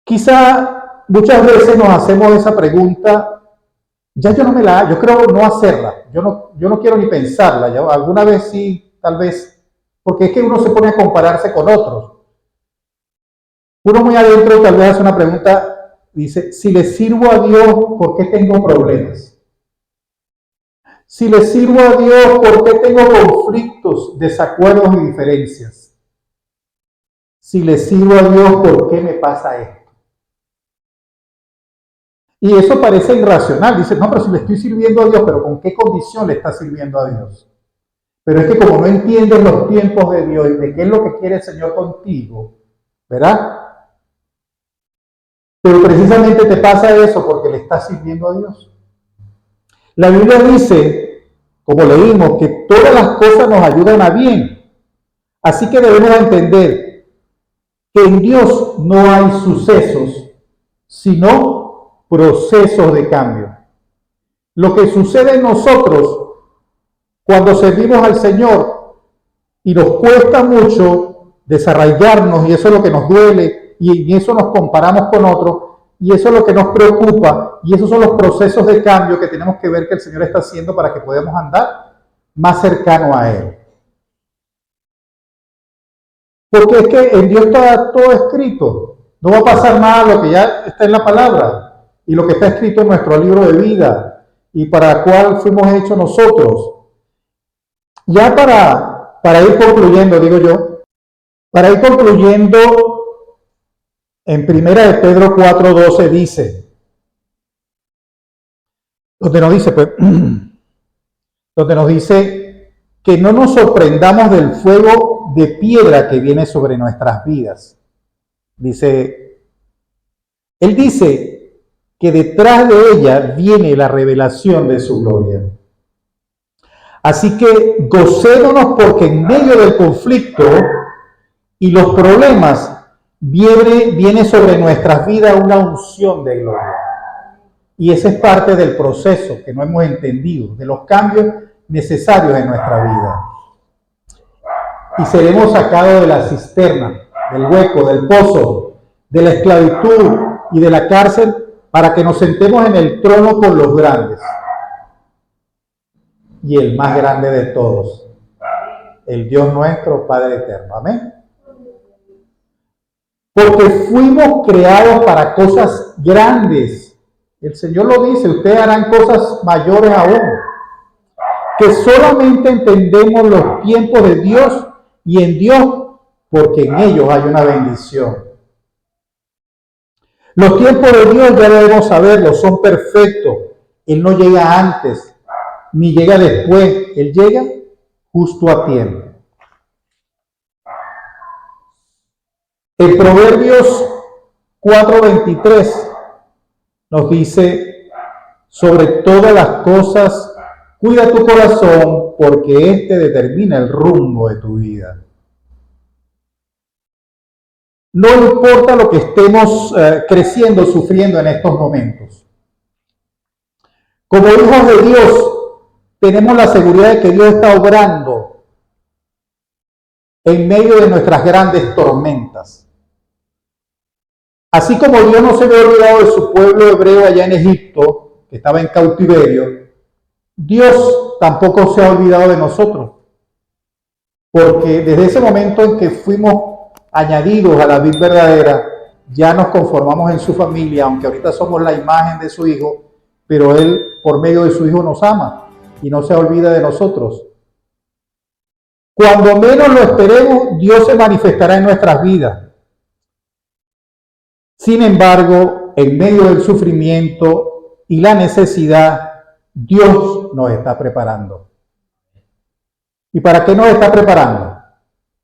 Quizá muchas veces nos hacemos esa pregunta, yo creo no hacerla, yo no quiero ni pensarla, alguna vez sí, tal vez, porque es que uno se pone a compararse con otros. Uno muy adentro tal vez hace una pregunta, dice, si le sirvo a Dios, ¿por qué tengo problemas? Si le sirvo a Dios, ¿por qué tengo conflictos, desacuerdos y diferencias? Si le sirvo a Dios, ¿por qué me pasa esto? Y eso parece irracional. Dice, no, pero si le estoy sirviendo a Dios, ¿pero con qué condición le está sirviendo a Dios? Pero es que como no entiendes los tiempos de Dios y de qué es lo que quiere el Señor contigo, ¿verdad? Pero precisamente te pasa eso porque le estás sirviendo a Dios. La Biblia dice, como leímos, que todas las cosas nos ayudan a bien. Así que debemos entender que en Dios no hay sucesos, sino procesos de cambio. Lo que sucede en nosotros cuando servimos al Señor y nos cuesta mucho desarraigarnos, y eso es lo que nos duele, y en eso nos comparamos con otros, y eso es lo que nos preocupa, y esos son los procesos de cambio que tenemos que ver que el Señor está haciendo para que podamos andar más cercano a Él. Porque es que en Dios está todo escrito. No va a pasar nada lo que ya está en la palabra y lo que está escrito en nuestro libro de vida y para el cual fuimos hechos nosotros. Ya para ir concluyendo, digo yo, para ir concluyendo, en 1 de Pedro 4:12 dice, donde nos dice que no nos sorprendamos del fuego de piedra que viene sobre nuestras vidas. Él dice que detrás de ella viene la revelación de su gloria. Así que gocémonos porque en medio del conflicto y los problemas viene sobre nuestras vidas una unción de gloria. Y ese es parte del proceso que no hemos entendido, de los cambios necesarios en nuestra vida. Y seremos sacados de la cisterna, del hueco, del pozo, de la esclavitud y de la cárcel para que nos sentemos en el trono con los grandes. Y el más grande de todos, el Dios nuestro, Padre eterno. Amén. Porque fuimos creados para cosas grandes. El Señor lo dice, ustedes harán cosas mayores aún. Que solamente entendemos los tiempos de Dios y en Dios, porque en ellos hay una bendición. Los tiempos de Dios ya debemos saberlo, son perfectos. Él no llega antes ni llega después, Él llega justo a tiempo. En Proverbios 4:23 nos dice, sobre todas las cosas, cuida tu corazón, porque éste determina el rumbo de tu vida. No importa lo que estemos creciendo, sufriendo en estos momentos. Como hijos de Dios, tenemos la seguridad de que Dios está obrando en medio de nuestras grandes tormentas. Así como Dios no se había olvidado de su pueblo hebreo allá en Egipto, que estaba en cautiverio, Dios tampoco se ha olvidado de nosotros. Porque desde ese momento en que fuimos añadidos a la vid verdadera, ya nos conformamos en su familia, aunque ahorita somos la imagen de su Hijo, pero Él por medio de su Hijo nos ama y no se olvida de nosotros. Cuando menos lo esperemos, Dios se manifestará en nuestras vidas. Sin embargo, en medio del sufrimiento y la necesidad, Dios nos está preparando. ¿Y para qué nos está preparando?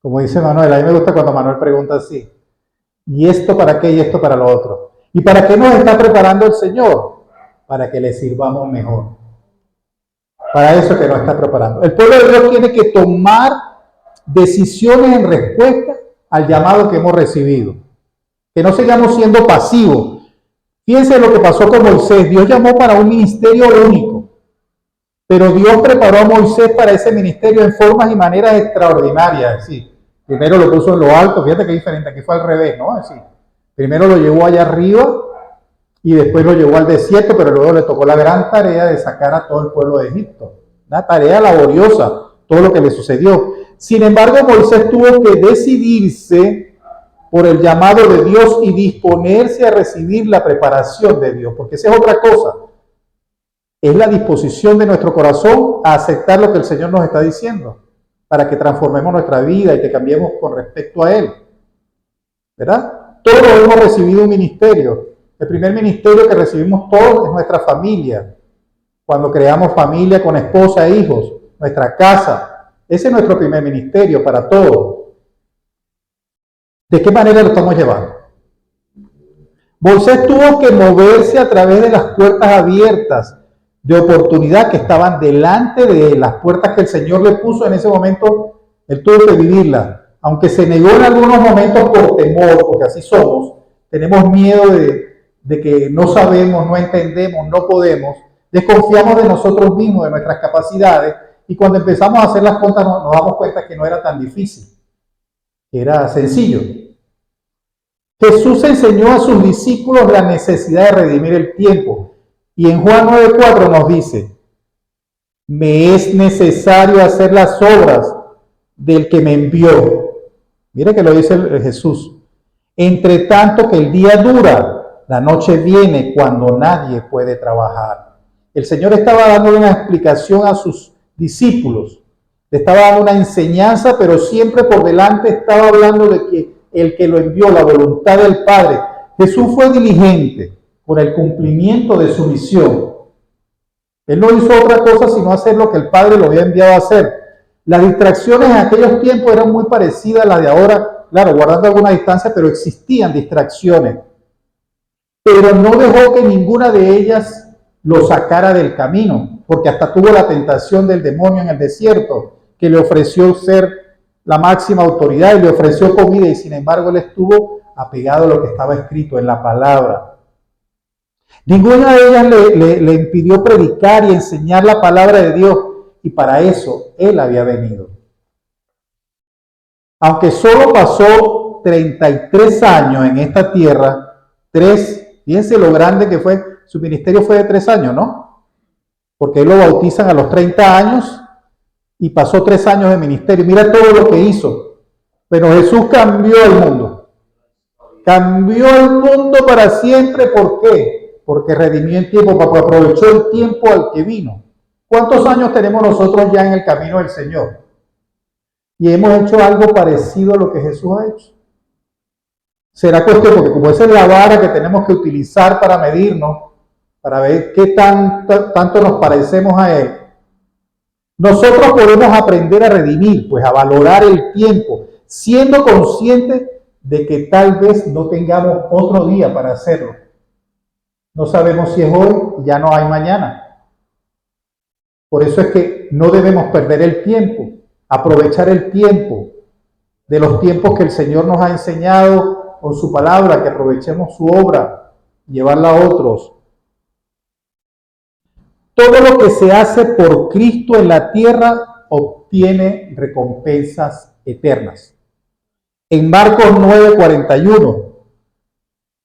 Como dice Manuel, a mí me gusta cuando Manuel pregunta así, ¿y esto para qué y esto para lo otro? ¿Y para qué nos está preparando el Señor? Para que le sirvamos mejor. Para eso que nos está preparando. El pueblo de Dios tiene que tomar decisiones en respuesta al llamado que hemos recibido. Que no sigamos siendo pasivos. Fíjense lo que pasó con Moisés. Dios llamó para un ministerio único. Pero Dios preparó a Moisés para ese ministerio en formas y maneras extraordinarias. Sí. Primero lo puso en lo alto. Fíjate qué diferente. Aquí fue al revés, ¿no? Así. Primero lo llevó allá arriba y después lo llevó al desierto, pero luego le tocó la gran tarea de sacar a todo el pueblo de Egipto. Una tarea laboriosa, todo lo que le sucedió. Sin embargo, Moisés tuvo que decidirse por el llamado de Dios y disponerse a recibir la preparación de Dios, porque esa es otra cosa. Es la disposición de nuestro corazón a aceptar lo que el Señor nos está diciendo, para que transformemos nuestra vida y que cambiemos con respecto a Él. ¿Verdad? Todos hemos recibido un ministerio. El primer ministerio que recibimos todos es nuestra familia. Cuando creamos familia con esposa e hijos, nuestra casa. Ese es nuestro primer ministerio para todos. ¿De qué manera lo estamos llevando? Moisés tuvo que moverse a través de las puertas abiertas de oportunidad que estaban delante de las puertas que el Señor le puso en ese momento. Él tuvo que vivirlas. Aunque se negó en algunos momentos por temor, porque así somos, tenemos miedo de que no sabemos, no entendemos, no podemos, desconfiamos de nosotros mismos, de nuestras capacidades, y cuando empezamos a hacer las cuentas nos damos cuenta que no era tan difícil, que era sencillo. Jesús enseñó a sus discípulos la necesidad de redimir el tiempo, y en Juan 9:4 nos dice: me es necesario hacer las obras del que me envió. Mire que lo dice Jesús. Entre tanto que el día dura, la noche viene cuando nadie puede trabajar. El Señor estaba dando una explicación a sus discípulos. Le estaba dando una enseñanza, pero siempre por delante estaba hablando de que el que lo envió, la voluntad del Padre. Jesús fue diligente con el cumplimiento de su misión. Él no hizo otra cosa sino hacer lo que el Padre lo había enviado a hacer. Las distracciones en aquellos tiempos eran muy parecidas a las de ahora, claro, guardando alguna distancia, pero existían distracciones. Pero no dejó que ninguna de ellas lo sacara del camino, porque hasta tuvo la tentación del demonio en el desierto, que le ofreció ser la máxima autoridad y le ofreció comida, y sin embargo él estuvo apegado a lo que estaba escrito en la palabra. Ninguna de ellas le impidió predicar y enseñar la palabra de Dios, y para eso él había venido. Aunque solo pasó 33 años en esta tierra, fíjense lo grande que fue, su ministerio fue de 3 años, ¿no? Porque él lo bautizan a los 30 años y pasó 3 años de ministerio. Mira todo lo que hizo. Pero Jesús cambió el mundo. Cambió el mundo para siempre. ¿Por qué? Porque redimió el tiempo, porque aprovechó el tiempo al que vino. ¿Cuántos años tenemos nosotros ya en el camino del Señor? Y hemos hecho algo parecido a lo que Jesús ha hecho. Será cuestión, porque como esa es la vara que tenemos que utilizar para medirnos, para ver qué tanto nos parecemos a Él, nosotros podemos aprender a redimir, pues a valorar el tiempo, siendo conscientes de que tal vez no tengamos otro día para hacerlo. No sabemos si es hoy y ya no hay mañana. Por eso es que no debemos perder el tiempo, aprovechar el tiempo de los tiempos que el Señor nos ha enseñado con su palabra, que aprovechemos su obra, llevarla a otros. Todo lo que se hace por Cristo en la tierra obtiene recompensas eternas. En Marcos 9:41,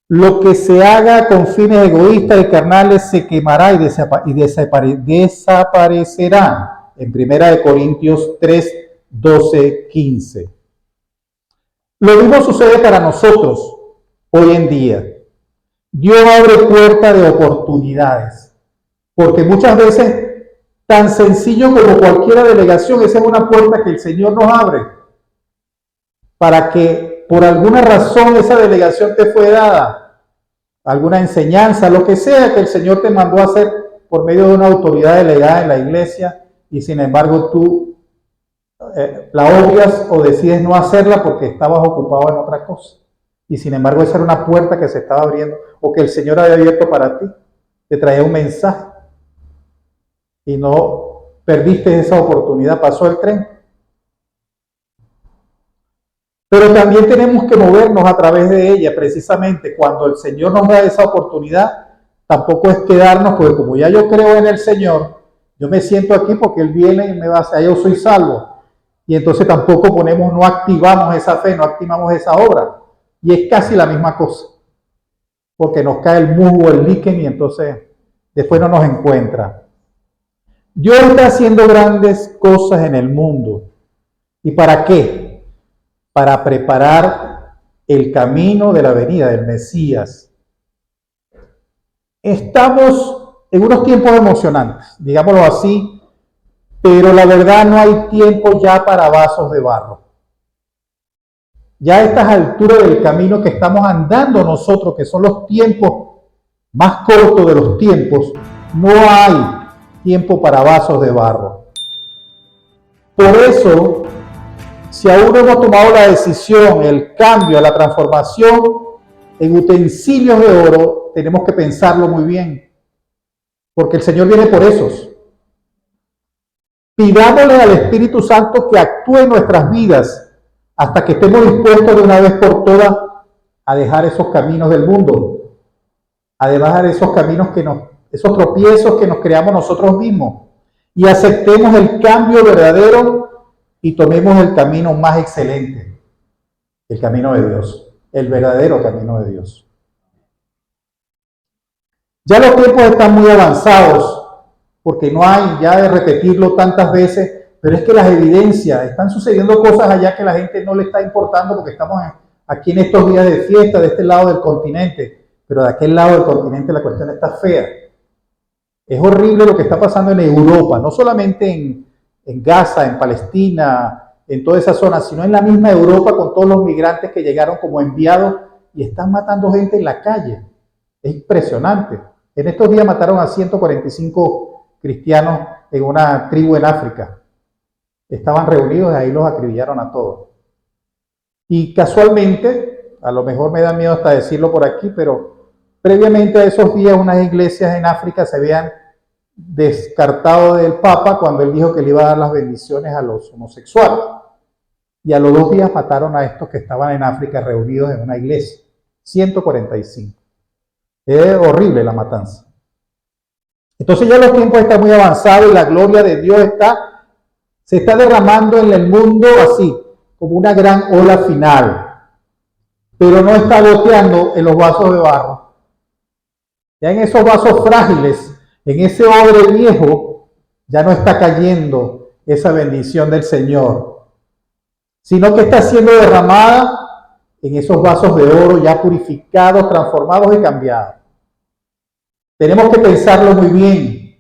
lo que se haga con fines egoístas y carnales se quemará y desaparecerá. En 1 Corintios 3:12-15. Lo mismo sucede para nosotros hoy en día. Dios abre puertas de oportunidades, porque muchas veces, tan sencillo como cualquier delegación, esa es una puerta que el Señor nos abre para que por alguna razón esa delegación te fue dada, alguna enseñanza, lo que sea que el Señor te mandó a hacer por medio de una autoridad delegada en la iglesia, y sin embargo tú la obvias o decides no hacerla porque estabas ocupado en otra cosa. Y sin embargo esa era una puerta que se estaba abriendo o que el Señor había abierto para ti. Te traía un mensaje y no perdiste esa oportunidad, pasó el tren. Pero también tenemos que movernos a través de ella, precisamente cuando el Señor nos da esa oportunidad. Tampoco es quedarnos, porque como ya yo creo en el Señor, yo me siento aquí porque Él viene y me va a hacer, yo soy salvo. Y entonces tampoco no activamos esa fe, no activamos esa obra. Y es casi la misma cosa, porque nos cae el musgo, el líquen, y entonces después no nos encuentra. Dios está haciendo grandes cosas en el mundo. ¿Y para qué? Para preparar el camino de la venida del Mesías. Estamos en unos tiempos emocionantes, digámoslo así, pero la verdad no hay tiempo ya para vasos de barro. Ya a estas alturas del camino que estamos andando nosotros, que son los tiempos más cortos de los tiempos, no hay tiempo para vasos de barro. Por eso, si aún no hemos tomado la decisión, el cambio, la transformación en utensilios de oro, tenemos que pensarlo muy bien, porque el Señor viene por esos. Pidámosle al Espíritu Santo que actúe en nuestras vidas hasta que estemos dispuestos de una vez por todas a dejar esos caminos del mundo, a dejar esos caminos esos tropiezos que nos creamos nosotros mismos y aceptemos el cambio verdadero y tomemos el camino más excelente, el camino de Dios, el verdadero camino de Dios. Ya los tiempos están muy avanzados, porque no hay ya de repetirlo tantas veces, pero es que las evidencias, están sucediendo cosas allá que la gente no le está importando porque estamos aquí en estos días de fiesta de este lado del continente, pero de aquel lado del continente la cuestión está fea. Es horrible lo que está pasando en Europa, no solamente en Gaza, en Palestina, en toda esa zona, sino en la misma Europa con todos los migrantes que llegaron como enviados y están matando gente en la calle. Es impresionante. En estos días mataron a 145 cristianos en una tribu en África. Estaban reunidos y ahí los acribillaron a todos. Y casualmente, a lo mejor me da miedo hasta decirlo por aquí, pero previamente a esos días unas iglesias en África se habían descartado del Papa cuando él dijo que le iba a dar las bendiciones a los homosexuales. Y a los 2 días mataron a estos que estaban en África reunidos en una iglesia. 145. Es horrible la matanza. Entonces ya los tiempos están muy avanzados y la gloria de Dios se está derramando en el mundo así, como una gran ola final. Pero no está goteando en los vasos de barro. Ya en esos vasos frágiles, en ese odre viejo, ya no está cayendo esa bendición del Señor, sino que está siendo derramada en esos vasos de oro ya purificados, transformados y cambiados. Tenemos que pensarlo muy bien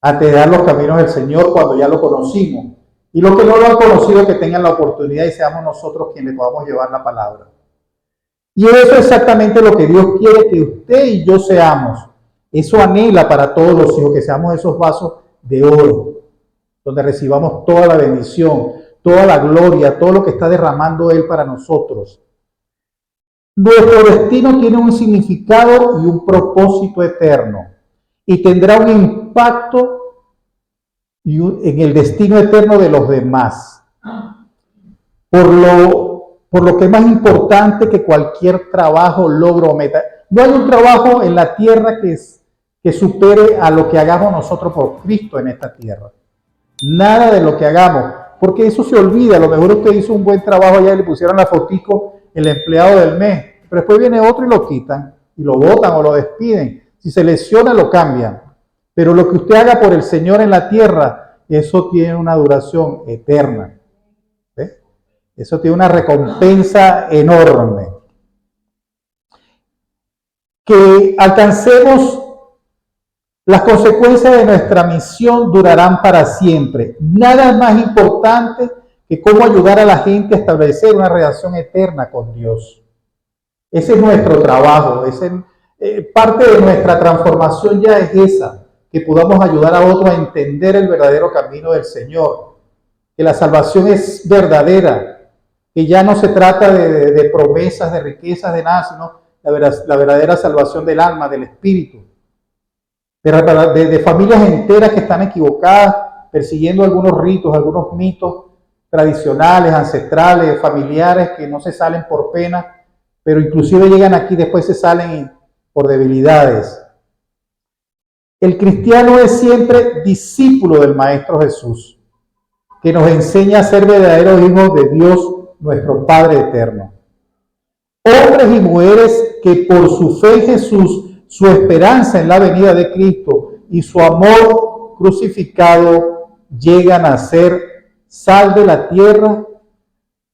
antes de dar los caminos del Señor cuando ya lo conocimos. Y los que no lo han conocido, que tengan la oportunidad y seamos nosotros quienes podamos llevar la palabra. Y eso es exactamente lo que Dios quiere que usted y yo seamos. Eso anhela para todos los hijos, que seamos esos vasos de oro, donde recibamos toda la bendición, toda la gloria, todo lo que está derramando Él para nosotros. Nuestro destino tiene un significado y un propósito eterno y tendrá un impacto en el destino eterno de los demás. Por lo que es más importante que cualquier trabajo, logro o meta. No hay un trabajo en la tierra que supere a lo que hagamos nosotros por Cristo en esta tierra. Nada de lo que hagamos, porque eso se olvida. A lo mejor usted hizo un buen trabajo allá y le pusieron la fotico el empleado del mes, pero después viene otro y lo quitan, y lo botan o lo despiden. Si se lesiona, lo cambian. Pero lo que usted haga por el Señor en la tierra, eso tiene una duración eterna. ¿Ve? Eso tiene una recompensa enorme. Que alcancemos las consecuencias de nuestra misión durarán para siempre. Nada es más importante que cómo ayudar a la gente a establecer una relación eterna con Dios. Ese es nuestro trabajo. Parte de nuestra transformación ya es esa, que podamos ayudar a otros a entender el verdadero camino del Señor, que la salvación es verdadera, que ya no se trata de promesas, de riquezas, de nada, sino la verdadera salvación del alma, del espíritu, de familias enteras que están equivocadas, persiguiendo algunos ritos, algunos mitos tradicionales, ancestrales, familiares, que no se salen por pena, pero inclusive llegan aquí, después se salen por debilidades. El cristiano es siempre discípulo del Maestro Jesús, que nos enseña a ser verdaderos hijos de Dios, nuestro Padre eterno. Hombres y mujeres que por su fe en Jesús, su esperanza en la venida de Cristo y su amor crucificado, llegan a ser sal de la tierra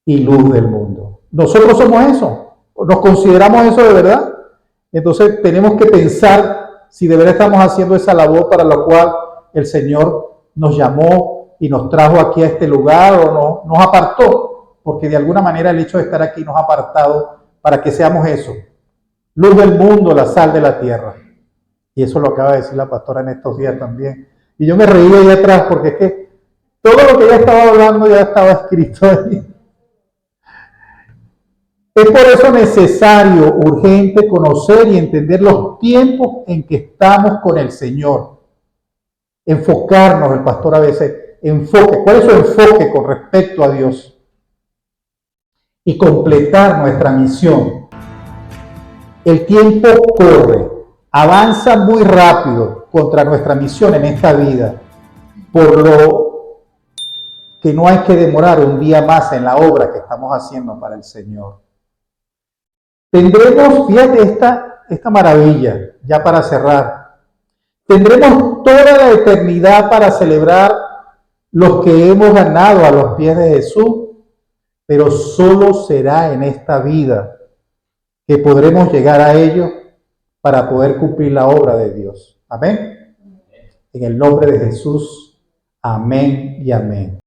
y luz del mundo. nosotros somos eso, nos consideramos eso de verdad. Entonces tenemos que pensar si de verdad estamos haciendo esa labor para la cual el Señor nos llamó y nos trajo aquí a este lugar o no, nos apartó, porque de alguna manera el hecho de estar aquí nos ha apartado para que seamos eso, luz del mundo, la sal de la tierra. Y eso lo acaba de decir la pastora en estos días también. Y yo me reí ahí atrás porque es que todo lo que ella estaba hablando ya estaba escrito ahí. Es por eso necesario, urgente, conocer y entender los tiempos en que estamos con el Señor. Enfocarnos, el pastor a veces, enfoque. ¿Cuál es su enfoque con respecto a Dios? Y completar nuestra misión. El tiempo corre, avanza muy rápido contra nuestra misión en esta vida, por lo que no hay que demorar un día más en la obra que estamos haciendo para el Señor. Tendremos, fíjate esta maravilla, ya para cerrar, tendremos toda la eternidad para celebrar los que hemos ganado a los pies de Jesús, pero solo será en esta vida que podremos llegar a ello para poder cumplir la obra de Dios. Amén. En el nombre de Jesús, amén y amén.